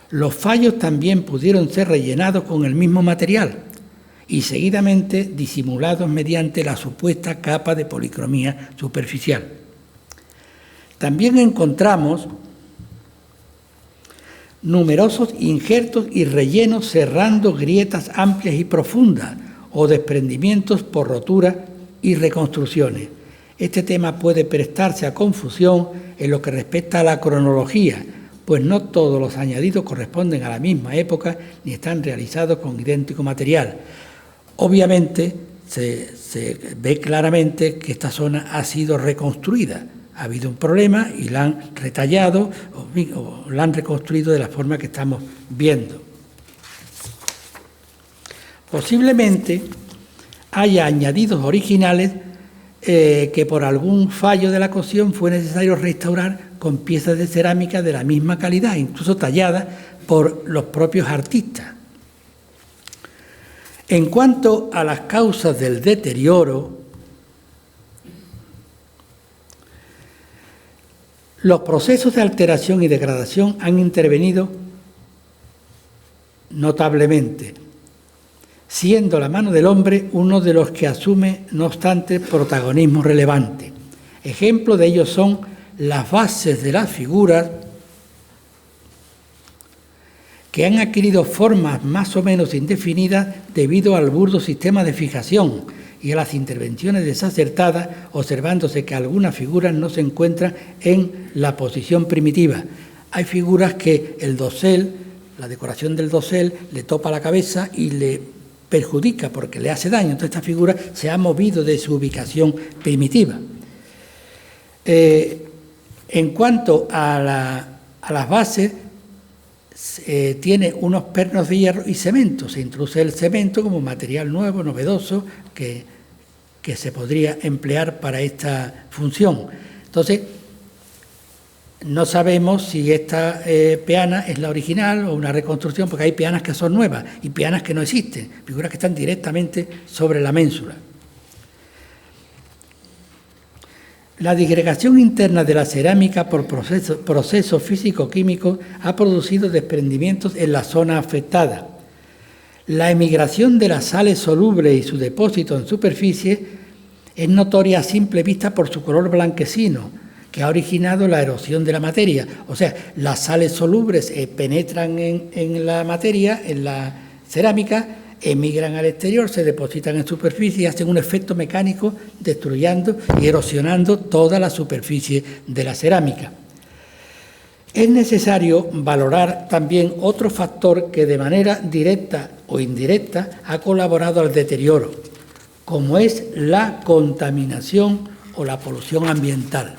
Los fallos también pudieron ser rellenados con el mismo material y seguidamente disimulados mediante la supuesta capa de policromía superficial. También encontramos numerosos injertos y rellenos cerrando grietas amplias y profundas, o desprendimientos por rotura y reconstrucciones. Este tema puede prestarse a confusión en lo que respecta a la cronología, pues no todos los añadidos corresponden a la misma época ni están realizados con idéntico material. Obviamente se ve claramente que esta zona ha sido reconstruida. Ha habido un problema y la han retallado o la han reconstruido de la forma que estamos viendo. Posiblemente haya añadidos originales que por algún fallo de la cocción fue necesario restaurar con piezas de cerámica de la misma calidad, incluso talladas por los propios artistas. En cuanto a las causas del deterioro, los procesos de alteración y degradación han intervenido notablemente, siendo la mano del hombre uno de los que asume, no obstante, protagonismo relevante. Ejemplo de ello son las bases de las figuras, que han adquirido formas más o menos indefinidas debido al burdo sistema de fijación y a las intervenciones desacertadas, observándose que algunas figuras no se encuentran en la posición primitiva. Hay figuras que el dosel, la decoración del dosel, le topa la cabeza y le perjudica porque le hace daño. Entonces esta figura se ha movido de su ubicación primitiva. En cuanto a las bases, tiene unos pernos de hierro y cemento. Se introduce el cemento como material nuevo, novedoso, que se podría emplear para esta función. Entonces, no sabemos si esta peana es la original o una reconstrucción, porque hay peanas que son nuevas y peanas que no existen, figuras que están directamente sobre la ménsula. La disgregación interna de la cerámica por procesos físico-químicos ha producido desprendimientos en la zona afectada. La emigración de las sales solubles y su depósito en superficie es notoria a simple vista por su color blanquecino, que ha originado la erosión de la materia. O sea, las sales solubles penetran en la materia, en la cerámica, emigran al exterior, se depositan en superficie y hacen un efecto mecánico destruyendo y erosionando toda la superficie de la cerámica. Es necesario valorar también otro factor que de manera directa o indirecta ha colaborado al deterioro, como es la contaminación o la polución ambiental,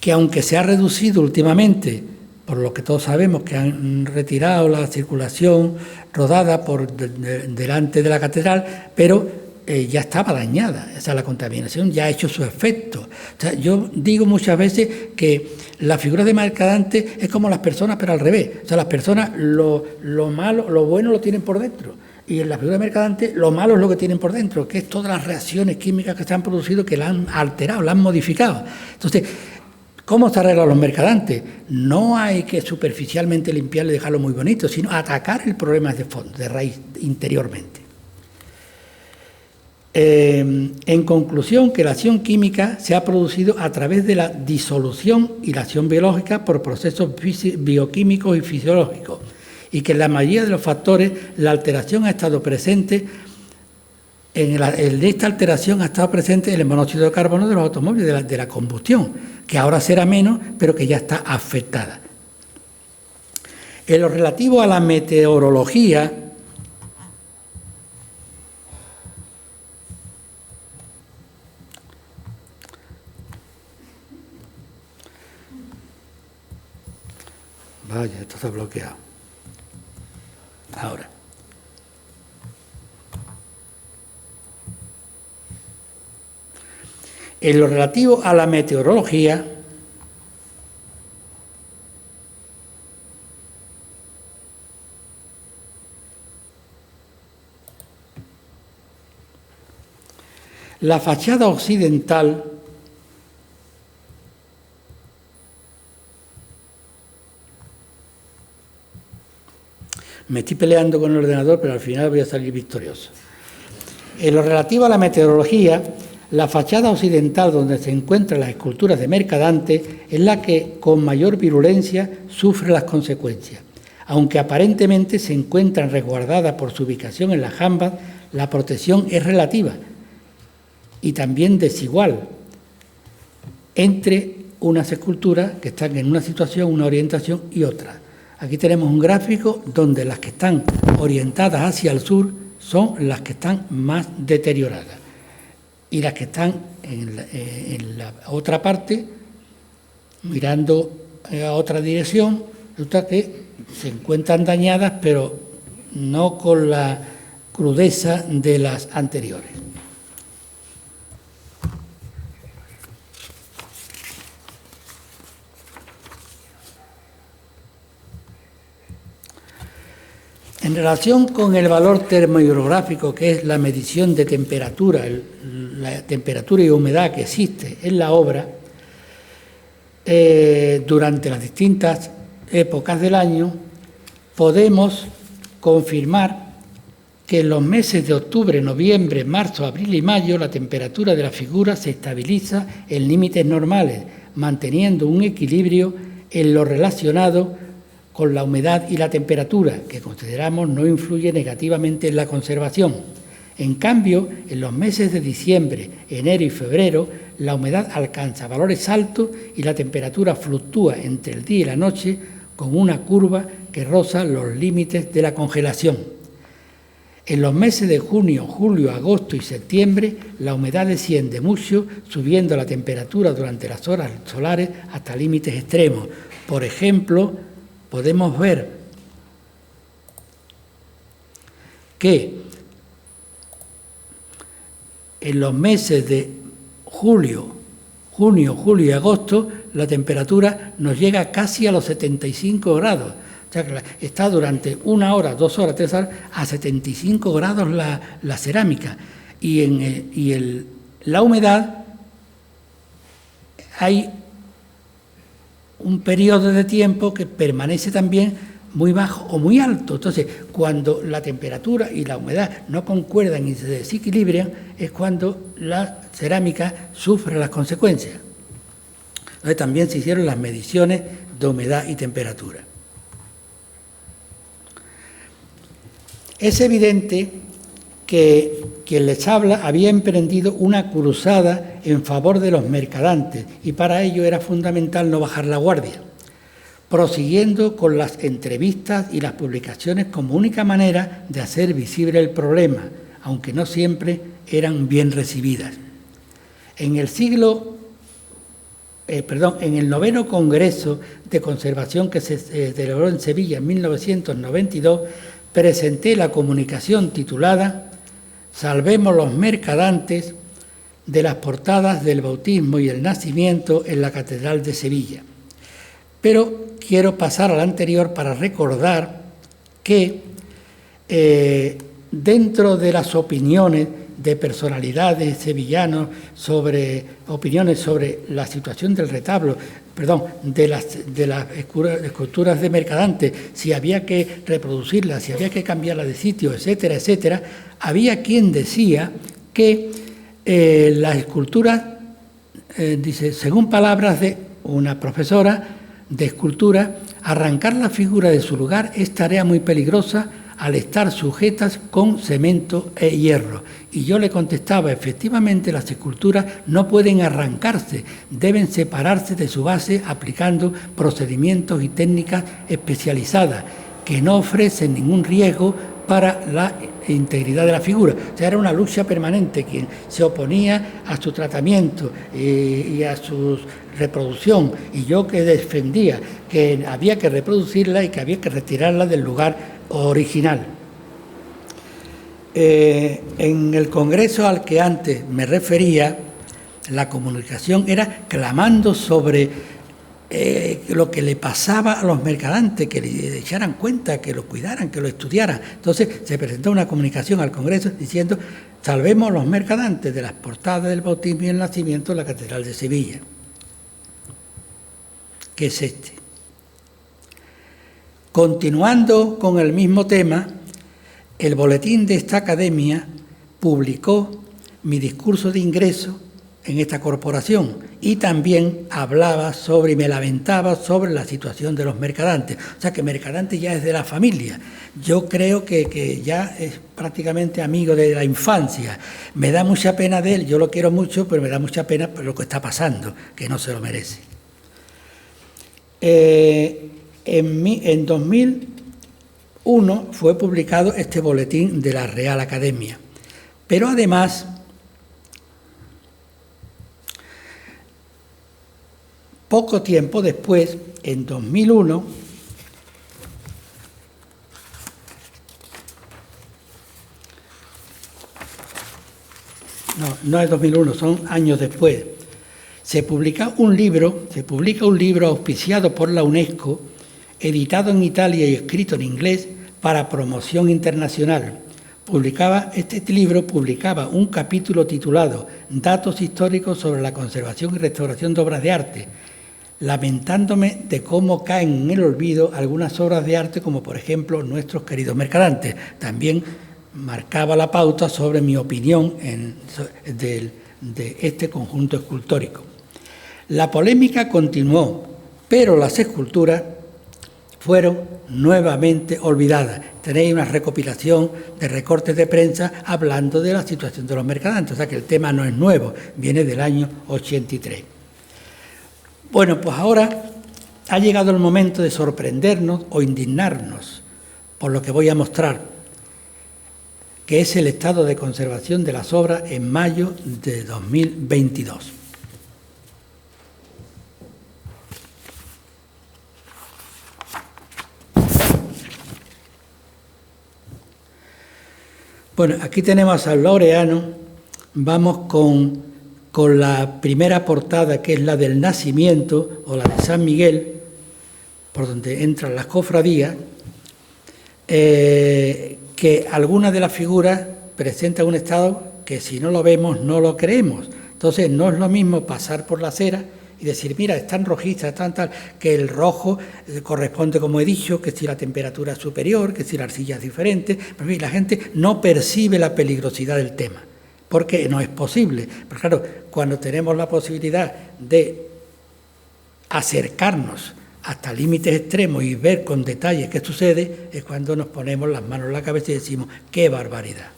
que aunque se ha reducido últimamente, por lo que todos sabemos que han retirado la circulación rodada por delante de la catedral, pero ya estaba dañada, o sea, la contaminación ya ha hecho su efecto. O sea, yo digo muchas veces que la figura de mercadante es como las personas, pero al revés. O sea, las personas lo malo, lo bueno lo tienen por dentro. Y en la figura de mercadante, lo malo es lo que tienen por dentro, que es todas las reacciones químicas que se han producido, que la han alterado, la han modificado. Entonces, ¿cómo se arreglan los mercadantes? No hay que superficialmente limpiarlo y dejarlo muy bonito, sino atacar el problema de fondo, de raíz, interiormente. En conclusión, que la acción química se ha producido a través de la disolución y la acción biológica por procesos bioquímicos y fisiológicos, y que en la mayoría de los factores la alteración ha estado presente. En esta alteración ha estado presente el monóxido de carbono de los automóviles, de la combustión, que ahora será menos, pero que ya está afectada. En lo relativo a la meteorología, vaya, esto está bloqueado. Ahora. En lo relativo a la meteorología, la fachada occidental me estoy peleando con el ordenador, pero al final voy a salir victorioso. En lo relativo a la meteorología, la fachada occidental, donde se encuentran las esculturas de Mercadante, es la que con mayor virulencia sufre las consecuencias. Aunque aparentemente se encuentran resguardadas por su ubicación en las jambas, la protección es relativa y también desigual entre unas esculturas que están en una situación, una orientación y otra. Aquí tenemos un gráfico donde las que están orientadas hacia el sur son las que están más deterioradas, y las que están en la otra parte, mirando a otra dirección, resulta que se encuentran dañadas, pero no con la crudeza de las anteriores. En relación con el valor termohidrográfico, que es la medición de temperatura, la temperatura y humedad que existe en la obra, durante las distintas épocas del año, podemos confirmar que en los meses de octubre, noviembre, marzo, abril y mayo la temperatura de la figura se estabiliza en límites normales, manteniendo un equilibrio en lo relacionado con la humedad y la temperatura, que consideramos no influye negativamente en la conservación. En cambio, en los meses de diciembre, enero y febrero, la humedad alcanza valores altos y la temperatura fluctúa entre el día y la noche con una curva que roza los límites de la congelación. En los meses de junio, julio, agosto y septiembre, la humedad desciende mucho, subiendo la temperatura durante las horas solares hasta límites extremos. Por ejemplo, podemos ver que en los meses de junio, julio y agosto, la temperatura nos llega casi a los 75 grados. O sea, que está durante 1 hora, 2 horas, 3 horas, a 75 grados la cerámica. Y la humedad, hay un periodo de tiempo que permanece también muy bajo o muy alto. Entonces, cuando la temperatura y la humedad no concuerdan y se desequilibran, es cuando la cerámica sufre las consecuencias. Entonces, también se hicieron las mediciones de humedad y temperatura. Es evidente que quien les habla había emprendido una cruzada en favor de los mercadantes y para ello era fundamental no bajar la guardia, prosiguiendo con las entrevistas y las publicaciones como única manera de hacer visible el problema, aunque no siempre eran bien recibidas. En el 9º Congreso de Conservación que se celebró en Sevilla en 1992, presenté la comunicación titulada salvemos los mercadantes de las portadas del bautismo y el nacimiento en la Catedral de Sevilla. Pero quiero pasar al anterior para recordar que dentro de las opiniones de personalidades sevillanos opiniones sobre la situación del retablo, de las esculturas de Mercadante, si había que reproducirlas, si había que cambiarlas de sitio, etcétera, etcétera, había quien decía que las esculturas, dice, según palabras de una profesora de escultura, arrancar la figura de su lugar es tarea muy peligrosa al estar sujetas con cemento e hierro. Y yo le contestaba, efectivamente las esculturas no pueden arrancarse, deben separarse de su base aplicando procedimientos y técnicas especializadas que no ofrecen ningún riesgo para la integridad de la figura. O sea, era una lucha permanente. Quien se oponía a su tratamiento y a su reproducción, y yo que defendía que había que reproducirla y que había que retirarla del lugar original. En el congreso al que antes me refería, la comunicación era clamando sobre lo que le pasaba a los mercadantes, que le echaran cuenta, que lo cuidaran, que lo estudiaran. Entonces se presentó una comunicación al Congreso diciendo: salvemos los mercadantes de las portadas del bautismo y el nacimiento en la Catedral de Sevilla. ¿Qué es este? Continuando con el mismo tema, el boletín de esta academia publicó mi discurso de ingreso en esta corporación y también hablaba sobre y me lamentaba sobre la situación de los mercadantes. O sea que Mercadante ya es de la familia. Yo creo que ya es prácticamente amigo de la infancia. Me da mucha pena de él, yo lo quiero mucho, pero me da mucha pena por lo que está pasando, que no se lo merece. En 2001 fue publicado este boletín de la Real Academia, pero además, poco tiempo después, en 2001, no es 2001, son años después, se publica un libro auspiciado por la UNESCO, editado en Italia y escrito en inglés para promoción internacional. Este libro publicaba un capítulo titulado Datos históricos sobre la conservación y restauración de obras de arte, lamentándome de cómo caen en el olvido algunas obras de arte, como por ejemplo nuestros queridos mercadantes. También marcaba la pauta sobre mi opinión de este conjunto escultórico. La polémica continuó, pero las esculturas fueron nuevamente olvidadas. Tenéis una recopilación de recortes de prensa hablando de la situación de los mercadantes, o sea que el tema no es nuevo, viene del año 83. Bueno, pues ahora ha llegado el momento de sorprendernos o indignarnos por lo que voy a mostrar, que es el estado de conservación de las obras en mayo de 2022. Bueno, aquí tenemos al Laureano. Vamos con la primera portada, que es la del nacimiento o la de San Miguel, por donde entran las cofradías, que algunas de las figuras presentan un estado que si no lo vemos no lo creemos. Entonces no es lo mismo pasar por la acera y decir, mira, están rojizas, están tal, que el rojo corresponde, como he dicho, que si la temperatura es superior, que si la arcilla es diferente. Pero la gente no percibe la peligrosidad del tema, porque no es posible. Pero claro, cuando tenemos la posibilidad de acercarnos hasta límites extremos y ver con detalle qué sucede, es cuando nos ponemos las manos en la cabeza y decimos, ¡qué barbaridad!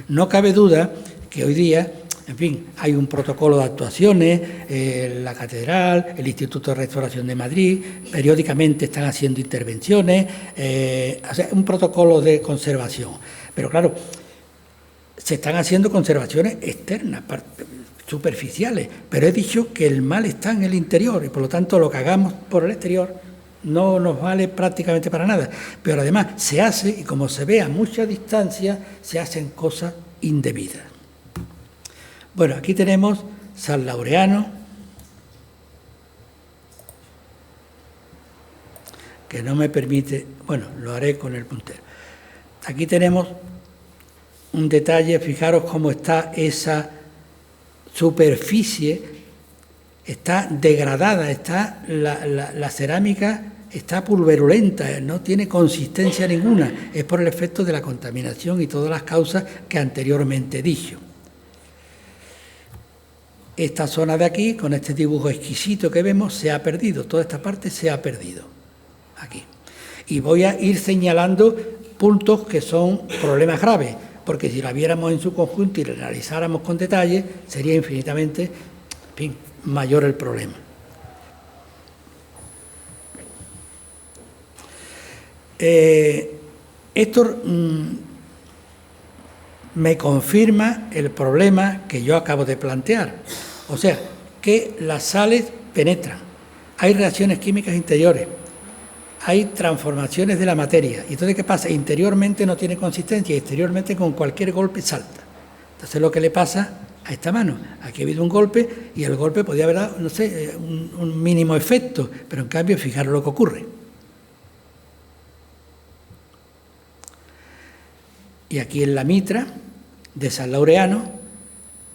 No cabe duda que hoy día, en fin, hay un protocolo de actuaciones, la Catedral, el Instituto de Restauración de Madrid, periódicamente están haciendo intervenciones, o sea, un protocolo de conservación. Pero claro, se están haciendo conservaciones externas, superficiales, pero he dicho que el mal está en el interior y por lo tanto lo que hagamos por el exterior no nos vale prácticamente para nada. Pero además se hace, y como se ve a mucha distancia, se hacen cosas indebidas. Bueno, aquí tenemos San Laureano, que no me permite, bueno, lo haré con el puntero. Aquí tenemos un detalle, fijaros cómo está esa superficie, está degradada, está la cerámica está pulverulenta, no tiene consistencia ninguna, es por el efecto de la contaminación y todas las causas que anteriormente dije. Esta zona de aquí, con este dibujo exquisito que vemos, se ha perdido, toda esta parte se ha perdido, aquí. Y voy a ir señalando puntos que son problemas graves, porque si la viéramos en su conjunto y la analizáramos con detalle, sería infinitamente, en fin, mayor el problema. Esto me confirma el problema que yo acabo de plantear. O sea, que las sales penetran, hay reacciones químicas interiores, hay transformaciones de la materia. Y entonces, ¿qué pasa? Interiormente no tiene consistencia y exteriormente con cualquier golpe salta. Entonces, lo que le pasa a esta mano, aquí ha habido un golpe y el golpe podía haber dado, no sé, un mínimo efecto, pero en cambio, fijaros lo que ocurre. Y aquí en la mitra de San Laureano,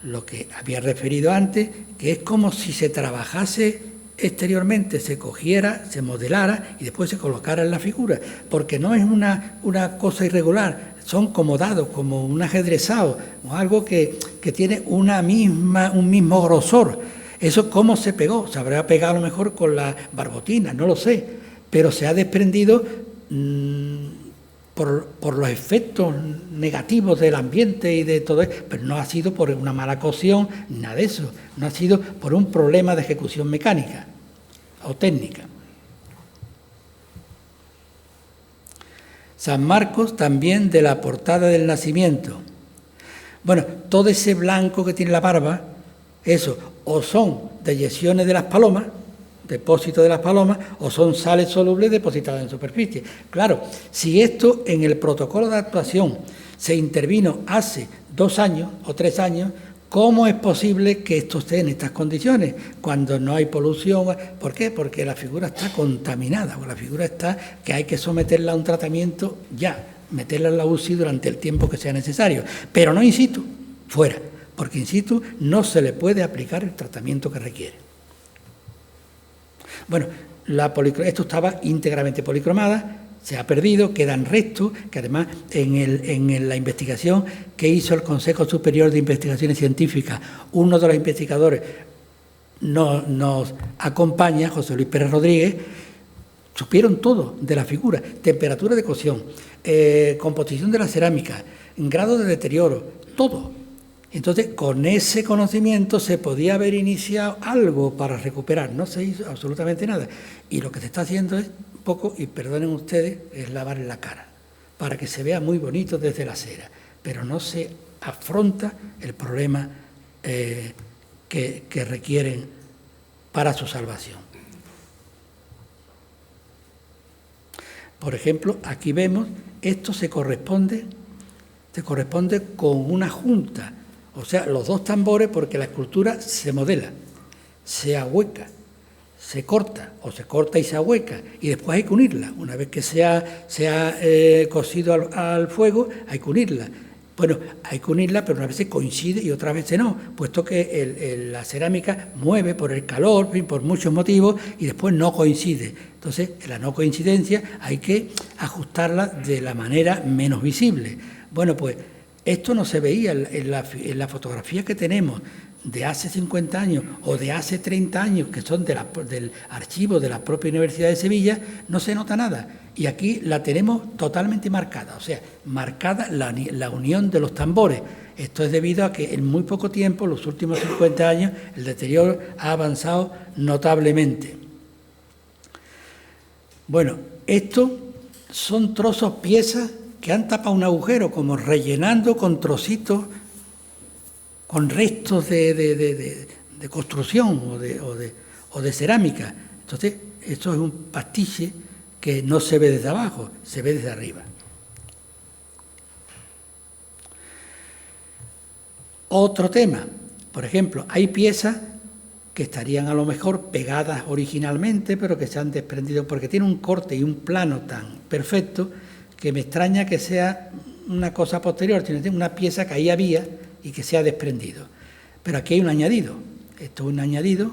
lo que había referido antes, que es como si se trabajase exteriormente, se cogiera, se modelara y después se colocara en la figura, porque no es una cosa irregular, son como dados, como un ajedrezado, algo que tiene un mismo grosor. Eso cómo se pegó, se habrá pegado a lo mejor con la barbotina, no lo sé, pero se ha desprendido por los efectos negativos del ambiente y de todo eso, pero no ha sido por una mala cocción, nada de eso, no ha sido por un problema de ejecución mecánica o técnica. San Marcos también de la portada del Nacimiento. Bueno, todo ese blanco que tiene la barba, eso, o son deyecciones de las palomas, depósito de las palomas, o son sales solubles depositadas en superficie. Claro, si esto en el protocolo de actuación se intervino hace 2 años o 3 años, ¿cómo es posible que esto esté en estas condiciones cuando no hay polución? ¿Por qué? Porque la figura está contaminada, o la figura está que hay que someterla a un tratamiento ya, meterla en la UCI durante el tiempo que sea necesario, pero no in situ, fuera, porque in situ no se le puede aplicar el tratamiento que requiere. Bueno, esto estaba íntegramente policromada, se ha perdido, quedan restos, que además en la investigación que hizo el Consejo Superior de Investigaciones Científicas, uno de los investigadores nos acompaña, José Luis Pérez Rodríguez, supieron todo de la figura, temperatura de cocción, composición de la cerámica, grado de deterioro, todo. Entonces, con ese conocimiento se podía haber iniciado algo para recuperar, no se hizo absolutamente nada. Y lo que se está haciendo es un poco, y perdonen ustedes, es lavar la cara, para que se vea muy bonito desde la cera, pero no se afronta el problema que requieren para su salvación. Por ejemplo, aquí vemos, esto se corresponde con una junta. O sea, los 2 tambores, porque la escultura se modela, se ahueca, se corta, o se corta y se ahueca, y después hay que unirla. Una vez que se ha cocido al fuego, hay que unirla. Bueno, hay que unirla, pero una vez se coincide y otra vez no, puesto que la cerámica mueve por el calor, por muchos motivos, y después no coincide. Entonces, la no coincidencia hay que ajustarla de la manera menos visible. Bueno, pues esto no se veía en la fotografía que tenemos de hace 50 años o de hace 30 años, que son del archivo de la propia Universidad de Sevilla, no se nota nada. Y aquí la tenemos totalmente marcada, o sea, marcada la unión de los tambores. Esto es debido a que en muy poco tiempo, los últimos 50 años, el deterioro ha avanzado notablemente. Bueno, estos son trozos, piezas que han tapado un agujero, como rellenando con trocitos, con restos de construcción o de cerámica. Entonces, Eso es un pastiche que no se ve desde abajo, se ve desde arriba. Otro tema, por ejemplo, hay piezas que estarían a lo mejor pegadas originalmente, pero que se han desprendido porque tiene un corte y un plano tan perfecto que me extraña que sea una cosa posterior, tiene una pieza que ahí había y que se ha desprendido. Pero aquí hay un añadido. Esto es un añadido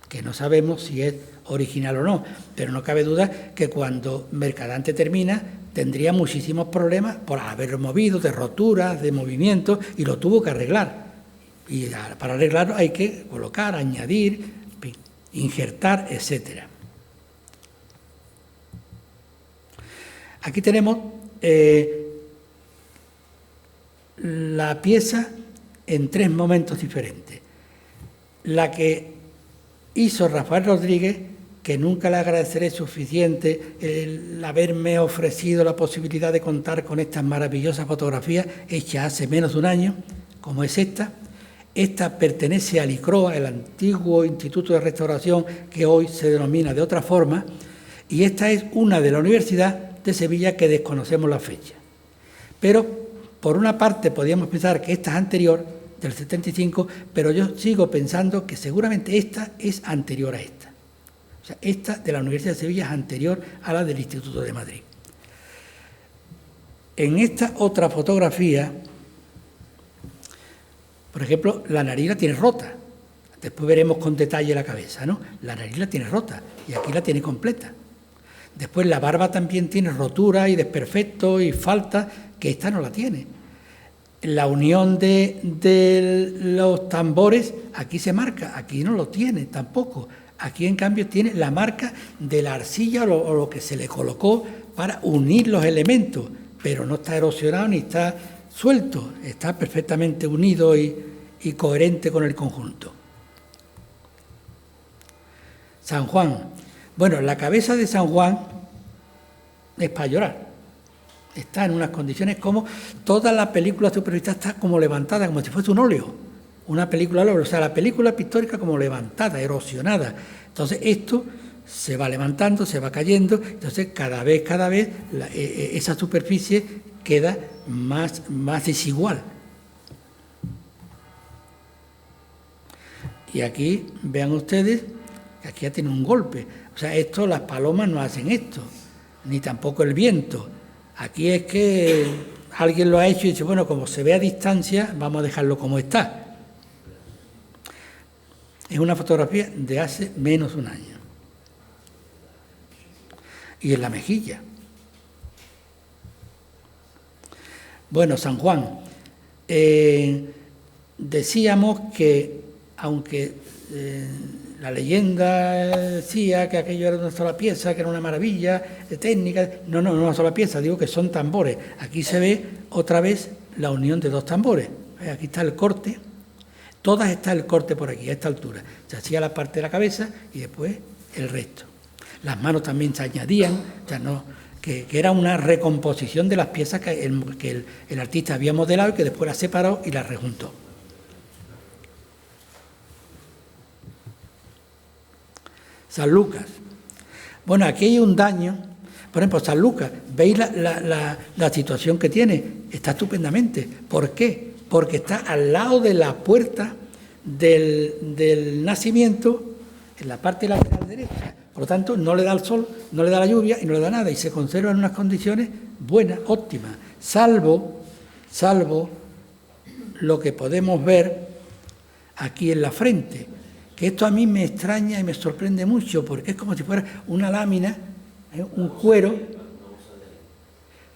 que no sabemos si es original o no, pero no cabe duda que cuando Mercadante termina tendría muchísimos problemas por haber movido, de roturas, de movimientos, y lo tuvo que arreglar. Y para arreglarlo hay que colocar, añadir, injertar, etc. Aquí tenemos la pieza en 3 momentos diferentes. La que hizo Rafael Rodríguez, que nunca le agradeceré suficiente el haberme ofrecido la posibilidad de contar con estas maravillosas fotografías hechas hace menos de un año, como es esta. Esta pertenece al ICROA, el antiguo Instituto de Restauración, que hoy se denomina de otra forma, y esta es una de la Universidad de Sevilla que desconocemos la fecha. Pero, por una parte, podríamos pensar que esta es anterior, del 75, pero yo sigo pensando que seguramente esta es anterior a esta. O sea, esta de la Universidad de Sevilla es anterior a la del Instituto de Madrid. En esta otra fotografía, por ejemplo, la nariz la tiene rota. Después veremos con detalle la cabeza, ¿no? La nariz la tiene rota y aquí la tiene completa. Después la barba también tiene rotura y desperfecto y falta, que esta no la tiene. La unión de los tambores, aquí se marca, aquí no lo tiene tampoco. Aquí, en cambio, tiene la marca de la arcilla o lo que se le colocó para unir los elementos, pero no está erosionado ni está suelto, está perfectamente unido y coherente con el conjunto. San Juan. Bueno, la cabeza de San Juan es para llorar. Está en unas condiciones como toda la película supervista está como levantada, como si fuese un óleo, una película al óleo, o sea, la película pictórica como levantada, erosionada. Entonces esto se va levantando, se va cayendo, entonces cada vez esa superficie queda más desigual. Y aquí vean ustedes que aquí ya tiene un golpe, o sea, esto las palomas no hacen esto, ni tampoco el viento. Aquí es que alguien lo ha hecho y dice, bueno, como se ve a distancia, vamos a dejarlo como está. Es una fotografía de hace menos de un año. Y en la mejilla. Bueno, San Juan. Decíamos que, aunque la leyenda decía que aquello era una sola pieza, que era una maravilla técnica. No, una sola pieza, digo que son tambores. Aquí se ve otra vez la unión de 2 tambores. Aquí está el corte, todas está el corte por aquí, a esta altura. Se hacía la parte de la cabeza y después el resto. Las manos también se añadían, o sea, no, que era una recomposición de las piezas que el artista había modelado y que después las separó y las rejuntó. San Lucas. Bueno, aquí hay un daño. Por ejemplo, San Lucas, ¿veis la situación que tiene? Está estupendamente. ¿Por qué? Porque está al lado de la puerta del nacimiento, en la parte lateral derecha. Por lo tanto, no le da el sol, no le da la lluvia y no le da nada. Y se conserva en unas condiciones buenas, óptimas. Salvo lo que podemos ver aquí en la frente. Que esto a mí me extraña y me sorprende mucho, porque es como si fuera una lámina, un cuero,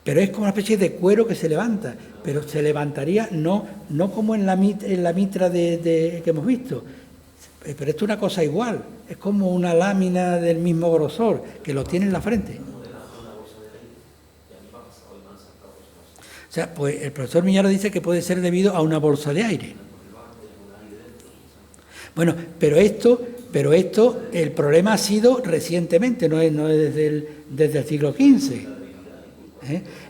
pero es como una especie de cuero que se levanta, pero se levantaría no como en la mitra que hemos visto, pero esto es una cosa igual, es como una lámina del mismo grosor, que lo tiene en la frente. O sea, pues el profesor Miñarro dice que puede ser debido a una bolsa de aire. Bueno, pero esto, el problema ha sido recientemente, no es desde el siglo XV.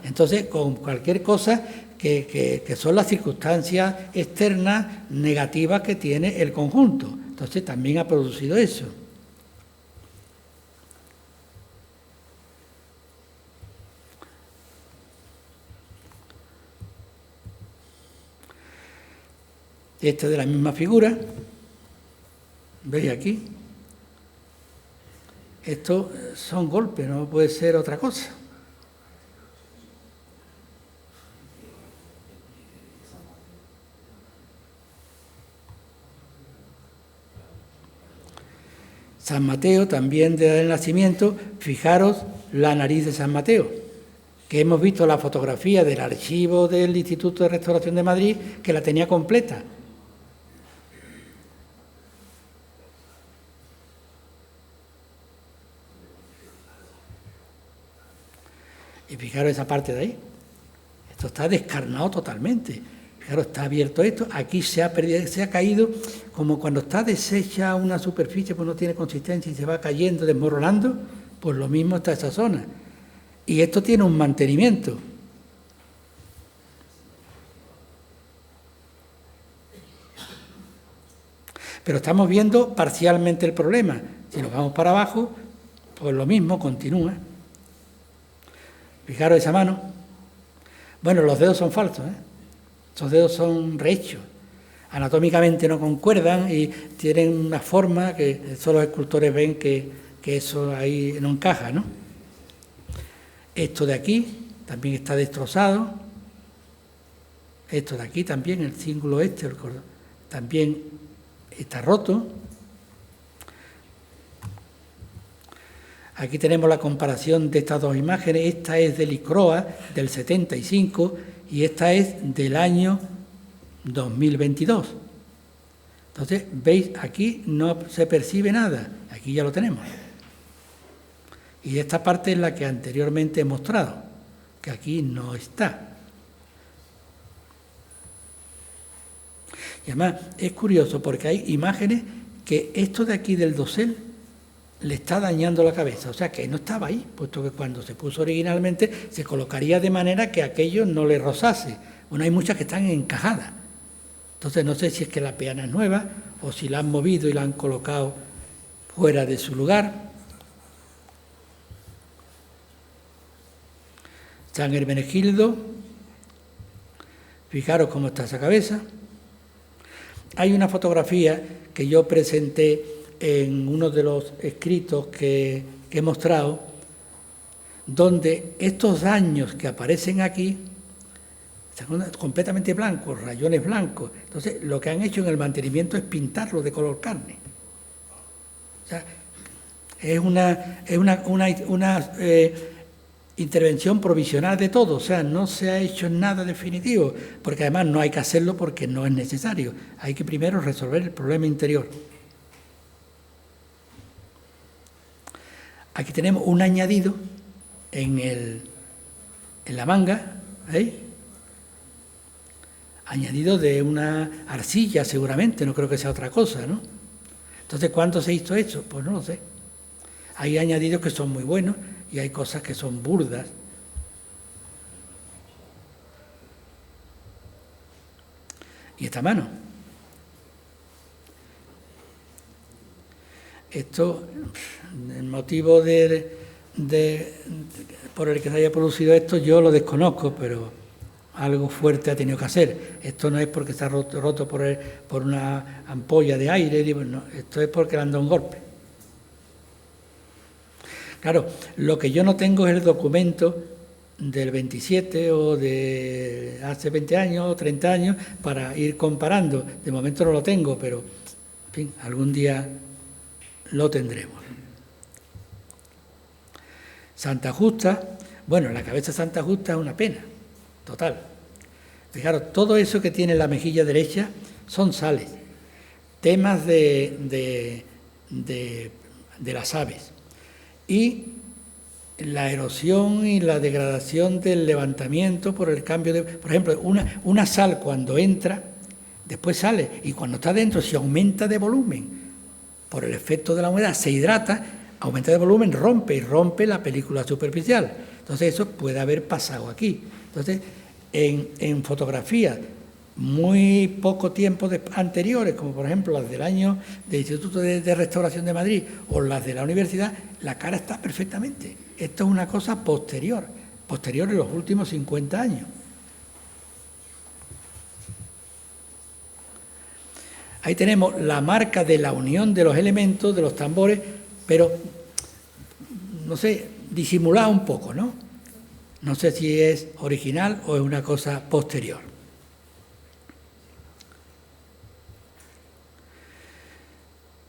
Entonces, con cualquier cosa que son las circunstancias externas negativas que tiene el conjunto. Entonces, también ha producido eso. Este es de la misma figura. ¿Veis aquí? Estos son golpes, no puede ser otra cosa. San Mateo, también del nacimiento, fijaros la nariz de San Mateo, que hemos visto la fotografía del archivo del Instituto de Restauración de Madrid, que la tenía completa. Y fijaros esa parte de ahí. Esto está descarnado totalmente. Fijaros, está abierto esto. Aquí se ha perdido, se ha caído, como cuando está deshecha una superficie, pues no tiene consistencia y se va cayendo, desmoronando, pues lo mismo está esa zona. Y esto tiene un mantenimiento. Pero estamos viendo parcialmente el problema. Si nos vamos para abajo, pues lo mismo continúa. Fijaros esa mano. Bueno, los dedos son falsos, ¿eh? Estos dedos son rehechos. Anatómicamente no concuerdan y tienen una forma que solo los escultores ven que eso ahí no encaja, ¿no? Esto de aquí también está destrozado. Esto de aquí también, el cíngulo este, el cordón, también está roto. Aquí tenemos la comparación de estas dos imágenes. Esta es de Licroa, del 75, y esta es del año 2022. Entonces, veis, aquí no se percibe nada. Aquí ya lo tenemos. Y esta parte es la que anteriormente he mostrado, que aquí no está. Y además, es curioso porque hay imágenes que esto de aquí del dosel le está dañando la cabeza, o sea que no estaba ahí, puesto que cuando se puso originalmente se colocaría de manera que aquello no le rozase. Bueno, hay muchas que están encajadas, entonces no sé si es que la peana es nueva o si la han movido y la han colocado fuera de su lugar. San Hermenegildo, fijaros cómo está esa cabeza. Hay una fotografía que yo presenté en uno de los escritos que he mostrado, donde estos daños que aparecen aquí están completamente blancos, rayones blancos. Entonces, lo que han hecho en el mantenimiento es pintarlo de color carne. O sea, es una intervención provisional de todo, o sea, no se ha hecho nada definitivo, porque además no hay que hacerlo porque no es necesario. Hay que primero resolver el problema interior. Aquí tenemos un añadido en la manga, ¿veis? Añadido de una arcilla seguramente, no creo que sea otra cosa, ¿no? Entonces, ¿cuándo se hizo eso? Pues no lo sé. Hay añadidos que son muy buenos y hay cosas que son burdas. Y esta mano. Esto, el motivo por el que se haya producido esto, yo lo desconozco, pero algo fuerte ha tenido que hacer. Esto no es porque está roto por una ampolla de aire, digo, no, esto es porque le han dado un golpe. Claro, lo que yo no tengo es el documento del 27 o de hace 20 años o 30 años para ir comparando. De momento no lo tengo, pero, en fin, algún día lo tendremos. Santa Justa, bueno, la cabeza de Santa Justa es una pena, total. Fijaros, todo eso que tiene la mejilla derecha son sales, temas de las aves. Y la erosión y la degradación del levantamiento por el cambio de... Por ejemplo, una sal cuando entra, después sale, y cuando está dentro, si aumenta de volumen por el efecto de la humedad, se hidrata, aumenta de volumen, rompe la película superficial. Entonces eso puede haber pasado aquí. Entonces, en fotografías muy poco tiempo anteriores, como por ejemplo las del año del Instituto de Restauración de Madrid o las de la universidad, la cara está perfectamente. Esto es una cosa posterior en los últimos 50 años. Ahí tenemos la marca de la unión de los elementos, de los tambores, pero, no sé, disimulada un poco, ¿no? No sé si es original o es una cosa posterior.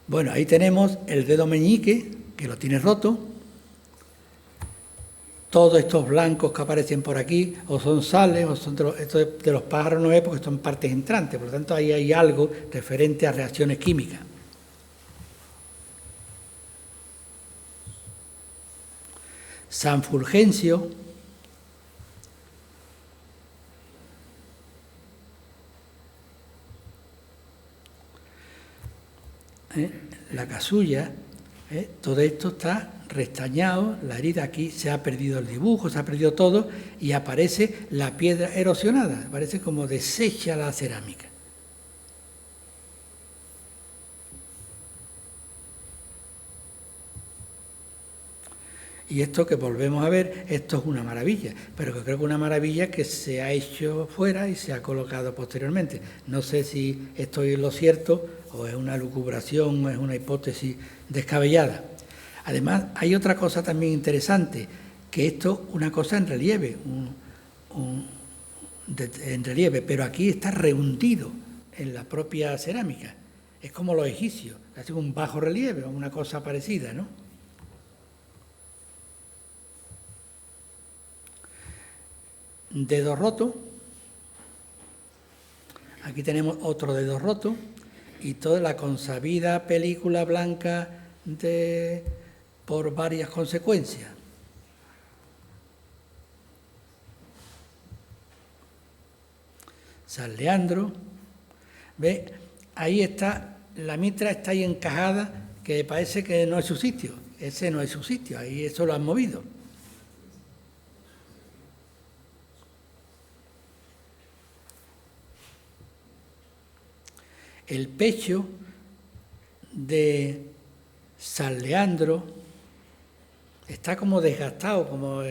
Bueno, ahí tenemos el dedo meñique, que lo tiene roto. Todos estos blancos que aparecen por aquí, o son sales, o son esto de los pájaros no es porque son partes entrantes, por lo tanto ahí hay algo referente a reacciones químicas. San Fulgencio, la casulla, todo esto está restañado, la herida aquí, se ha perdido el dibujo, se ha perdido todo y aparece la piedra erosionada, parece como deshecha la cerámica. Y esto que volvemos a ver, esto es una maravilla, pero que creo que una maravilla que se ha hecho fuera y se ha colocado posteriormente. No sé si estoy en lo cierto o es una lucubración o es una hipótesis descabellada. Además, hay otra cosa también interesante, que esto, una cosa en relieve, en relieve, pero aquí está rehundido en la propia cerámica. Es como los egipcios, casi un bajo relieve o una cosa parecida, ¿no? Dedo roto. Aquí tenemos otro dedo roto y toda la consabida película blanca por varias consecuencias. San Leandro, ¿ve? Ahí está, la mitra está ahí encajada, que parece que no es su sitio. Ese no es su sitio, ahí eso lo han movido. El pecho de San Leandro está como desgastado, como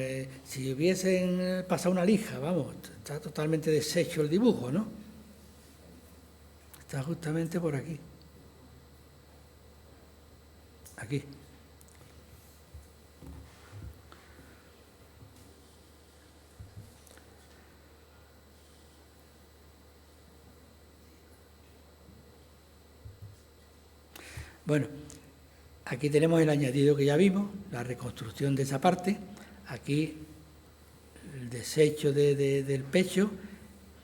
si hubiesen pasado una lija, vamos, está totalmente deshecho el dibujo, ¿no? Está justamente por aquí. Aquí. Bueno, aquí tenemos el añadido que ya vimos, la reconstrucción de esa parte, aquí el desecho del pecho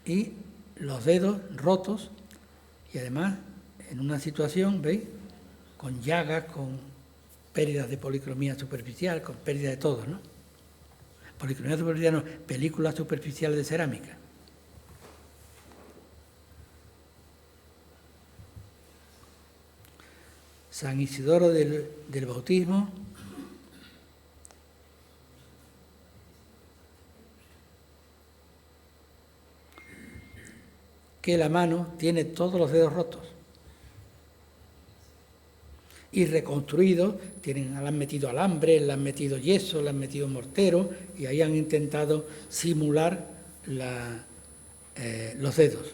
y los dedos rotos y además en una situación, ¿veis?, con llagas, con pérdidas de policromía superficial, con pérdida de todo, ¿no? Policromía superficial no, películas superficiales de cerámica. San Isidoro del Bautismo. Que la mano tiene todos los dedos rotos. Y reconstruidos, le han metido alambre, le han metido yeso, le han metido mortero y ahí han intentado simular los dedos.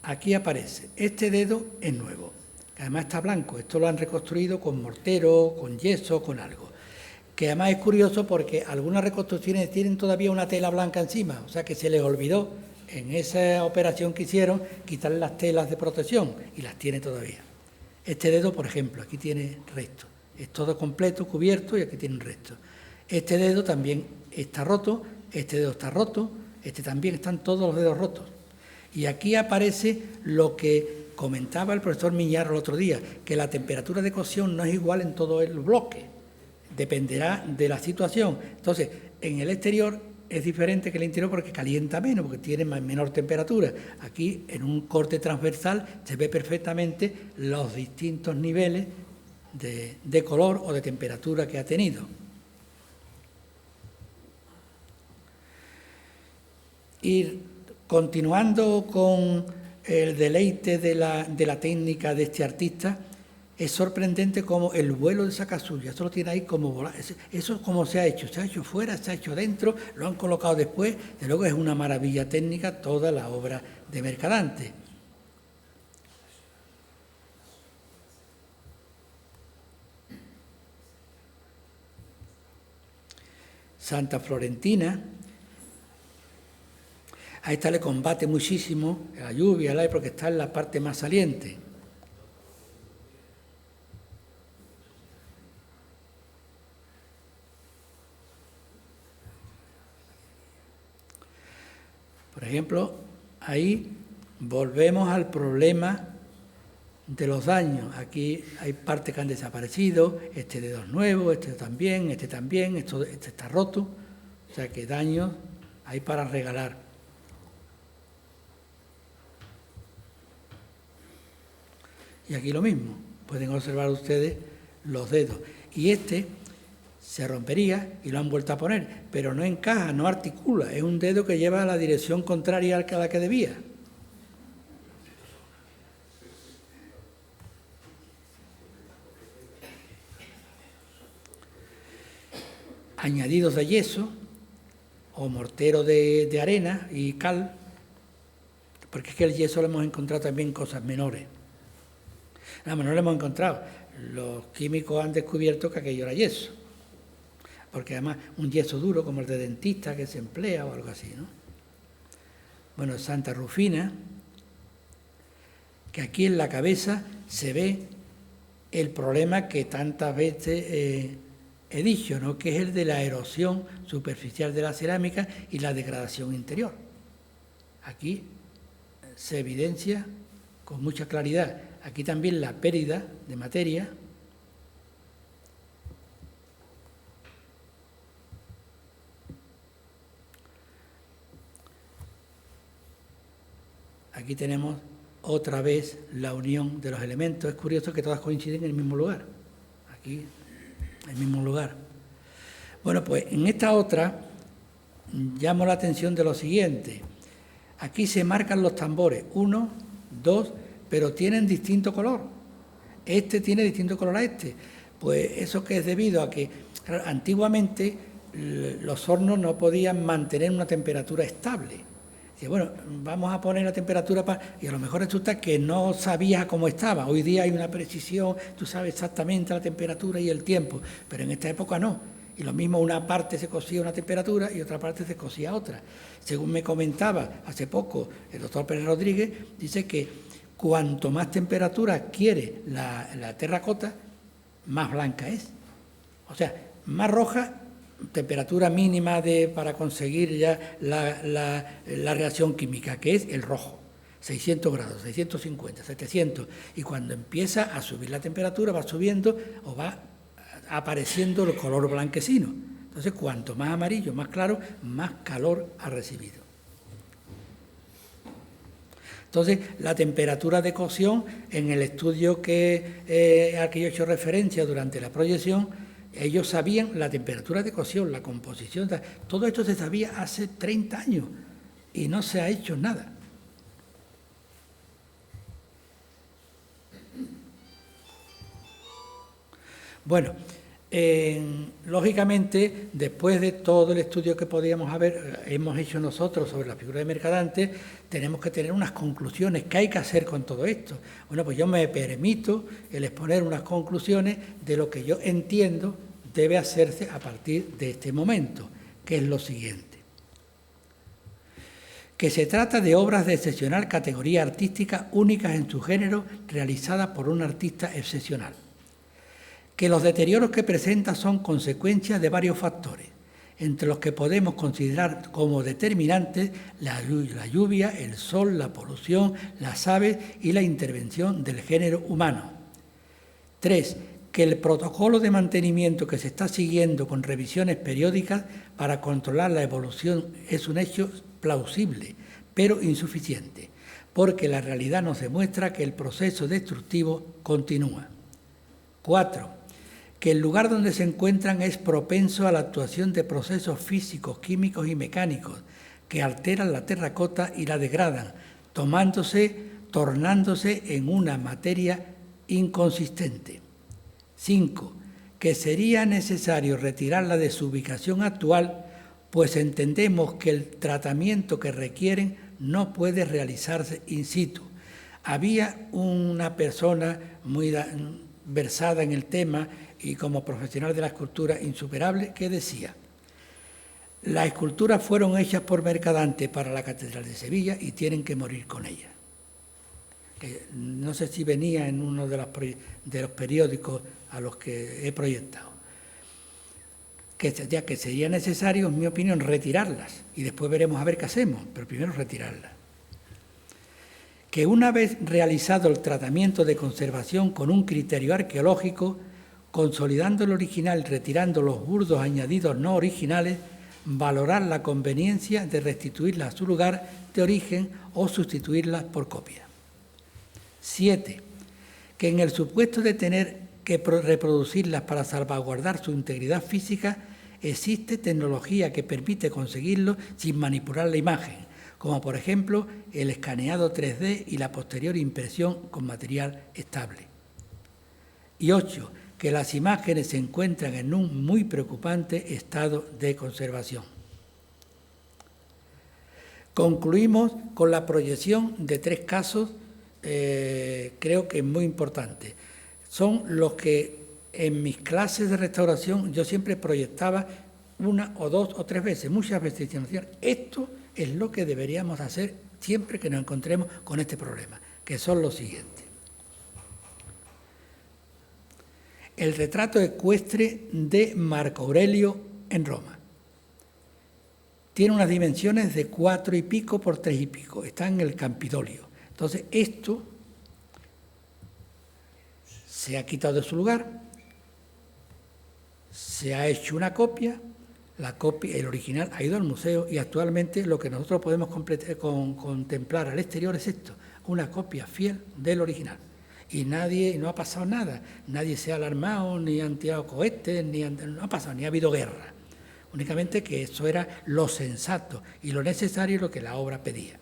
Aquí aparece, este dedo es nuevo, que además está blanco, esto lo han reconstruido con mortero, con yeso, con algo. Que además es curioso porque algunas reconstrucciones tienen todavía una tela blanca encima, o sea que se les olvidó en esa operación que hicieron quitarle las telas de protección y las tiene todavía. Este dedo, por ejemplo, aquí tiene resto, es todo completo, cubierto y aquí tiene un resto. Este dedo también está roto, este dedo está roto, este también, están todos los dedos rotos. Y aquí aparece lo que comentaba el profesor Miñarro el otro día, que la temperatura de cocción no es igual en todo el bloque, dependerá de la situación. Entonces, en el exterior es diferente que el interior porque calienta menos, porque tiene menor temperatura. Aquí, en un corte transversal, se ve perfectamente los distintos niveles de color o de temperatura que ha tenido. Y continuando con el deleite de la técnica de este artista, Es sorprendente como el vuelo de esa casulla, eso lo tiene ahí como volar. Eso como se ha hecho fuera, se ha hecho dentro, lo han colocado después, de luego es una maravilla técnica toda la obra de Mercadante. Santa Florentina, a esta le combate muchísimo la lluvia, el aire, porque está en la parte más saliente. Por ejemplo, ahí volvemos al problema de los daños. Aquí hay partes que han desaparecido, este dedo es nuevo, este también, este está roto. O sea que daños hay para regalar. Y aquí lo mismo, pueden observar ustedes los dedos. Y este se rompería y lo han vuelto a poner, pero no encaja, no articula, es un dedo que lleva a la dirección contraria a la que debía. Añadidos de yeso o mortero de arena y cal, porque es que el yeso lo hemos encontrado también en cosas menores. No lo hemos encontrado. Los químicos han descubierto que aquello era yeso, porque además un yeso duro como el de dentista que se emplea o algo así, ¿no? Bueno, Santa Rufina, que aquí en la cabeza se ve el problema que tantas veces he dicho, ¿no? Que es el de la erosión superficial de la cerámica y la degradación interior. Aquí se evidencia con mucha claridad. Aquí también la pérdida de materia. Aquí tenemos otra vez la unión de los elementos. Es curioso que todas coinciden en el mismo lugar. Aquí, en el mismo lugar. Bueno, pues en esta otra llamo la atención de lo siguiente. Aquí se marcan los tambores, 1, 2, pero tienen distinto color. Este tiene distinto color a este. Pues eso que es debido a que antiguamente los hornos no podían mantener una temperatura estable. Y bueno, vamos a poner la temperatura y a lo mejor resulta que no sabías cómo estaba. Hoy día hay una precisión, tú sabes exactamente la temperatura y el tiempo, pero en esta época no. Y lo mismo, una parte se cosía una temperatura y otra parte se cosía otra. Según me comentaba hace poco el doctor Pérez Rodríguez, dice que cuanto más temperatura adquiere la terracota, más blanca es. O sea, más roja, temperatura mínima para conseguir ya la reacción química, que es el rojo. 600 grados, 650, 700. Y cuando empieza a subir la temperatura, va subiendo o va apareciendo el color blanquecino. Entonces, cuanto más amarillo, más claro, más calor ha recibido. Entonces, la temperatura de cocción, en el estudio al que yo he hecho referencia durante la proyección, ellos sabían la temperatura de cocción, la composición, todo esto se sabía hace 30 años y no se ha hecho nada. Bueno, lógicamente, después de todo el estudio que hemos hecho nosotros sobre la figura de Mercadante, tenemos que tener unas conclusiones. ¿Qué hay que hacer con todo esto? Bueno, pues yo me permito el exponer unas conclusiones de lo que yo entiendo debe hacerse a partir de este momento, que es lo siguiente. Que se trata de obras de excepcional categoría artística, únicas en su género, realizadas por un artista excepcional. Que los deterioros que presenta son consecuencias de varios factores, entre los que podemos considerar como determinantes la lluvia, el sol, la polución, las aves y la intervención del género humano. 3. Que el protocolo de mantenimiento que se está siguiendo con revisiones periódicas para controlar la evolución es un hecho plausible, pero insuficiente, porque la realidad nos demuestra que el proceso destructivo continúa. 4. Que el lugar donde se encuentran es propenso a la actuación de procesos físicos, químicos y mecánicos que alteran la terracota y la degradan, tornándose en una materia inconsistente. 5. Que sería necesario retirarla de su ubicación actual, pues entendemos que el tratamiento que requieren no puede realizarse in situ. Había una persona muy versada en el tema y como profesional de la escultura insuperable que decía: las esculturas fueron hechas por Mercadante para la Catedral de Sevilla y tienen que morir con ellas. No sé si venía en uno de los periódicos a los que he proyectado. Ya que sería necesario, en mi opinión, retirarlas y después veremos a ver qué hacemos, pero primero retirarlas. Que una vez realizado el tratamiento de conservación con un criterio arqueológico, consolidando el original y retirando los burdos añadidos no originales, valorar la conveniencia de restituirlas a su lugar de origen o sustituirlas por copia. 7. Que en el supuesto de tener que reproducirlas para salvaguardar su integridad física, existe tecnología que permite conseguirlo sin manipular la imagen, como por ejemplo el escaneado 3D y la posterior impresión con material estable. Y 8. Que las imágenes se encuentran en un muy preocupante estado de conservación. Concluimos con la proyección de 3 casos, creo que es muy importante. Son los que en mis clases de restauración yo siempre proyectaba 1 o 2 o 3 veces, muchas veces. Esto es lo que deberíamos hacer siempre que nos encontremos con este problema, que son los siguientes. El retrato ecuestre de Marco Aurelio en Roma. Tiene unas dimensiones de 4 y pico por 3 y pico. Está en el Campidoglio. Entonces, esto se ha quitado de su lugar, se ha hecho una copia, el original ha ido al museo y actualmente lo que nosotros podemos contemplar al exterior es esto, una copia fiel del original. Y no ha pasado nada, nadie se ha alarmado, ni han tirado cohetes, no ha pasado, ni ha habido guerra. Únicamente que eso era lo sensato y lo necesario y lo que la obra pedía.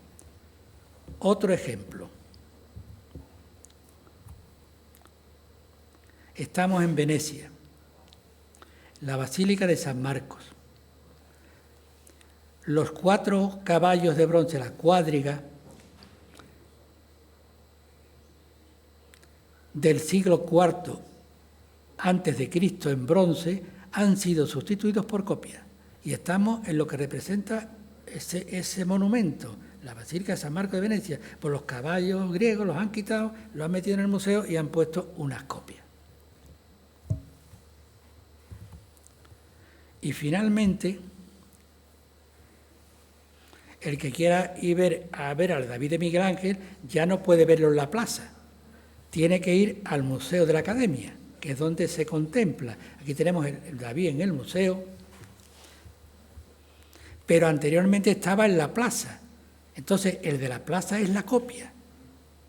Otro ejemplo. Estamos en Venecia, la Basílica de San Marcos. Los 4 caballos de bronce, la cuadriga, del siglo IV a.C. en bronce han sido sustituidos por copias. Y estamos en lo que representa ese monumento, la Basílica de San Marcos de Venecia. Pues los caballos griegos los han quitado, los han metido en el museo y han puesto unas copias. Y finalmente, el que quiera ir a ver al David de Miguel Ángel ya no puede verlo en la plaza. Tiene que ir al Museo de la Academia, que es donde se contempla. Aquí tenemos el David en el museo, pero anteriormente estaba en la plaza. Entonces, el de la plaza es la copia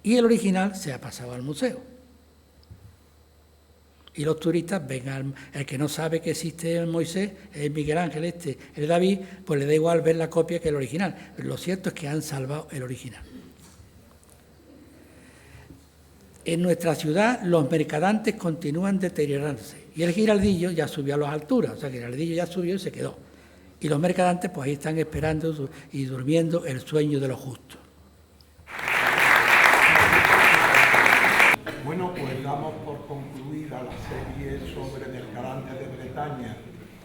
y el original se ha pasado al museo. Y los turistas ven el que no sabe que existe el Moisés, el Miguel Ángel el David, pues le da igual ver la copia que el original. Pero lo cierto es que han salvado el original. En nuestra ciudad los mercadantes continúan deteriorándose y el Giraldillo ya subió a las alturas, o sea que el Giraldillo ya subió y se quedó. Y los mercadantes pues ahí están esperando y durmiendo el sueño de los justos.
Bueno, pues damos por concluida la serie sobre Mercadantes de Bretaña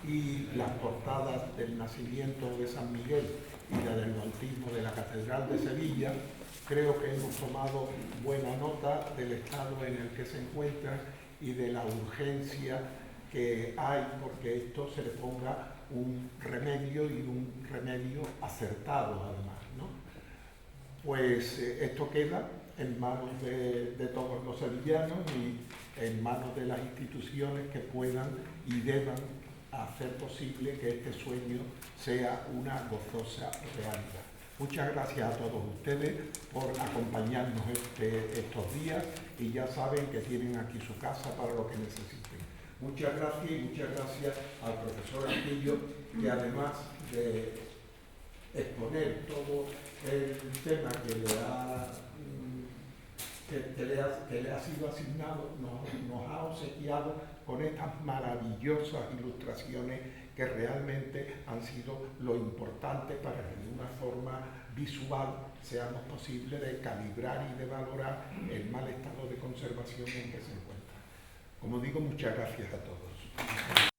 y las portadas del nacimiento de San Miguel y la del bautismo de la Catedral de Sevilla. Creo que hemos tomado buena nota del estado en el que se encuentra y de la urgencia que hay porque esto se le ponga un remedio y un remedio acertado además, ¿no? Pues esto queda en manos de todos los sevillanos y en manos de las instituciones que puedan y deban hacer posible que este sueño sea una gozosa realidad. Muchas gracias a todos ustedes por acompañarnos estos días y ya saben que tienen aquí su casa para lo que necesiten. Muchas gracias y muchas gracias al profesor Arquillo, que además de exponer todo el tema que le ha que le ha sido asignado, nos ha obsequiado con estas maravillosas ilustraciones que realmente han sido lo importante para que de una forma visual seamos posibles de calibrar y de valorar el mal estado de conservación en que se encuentra. Como digo, muchas gracias a todos.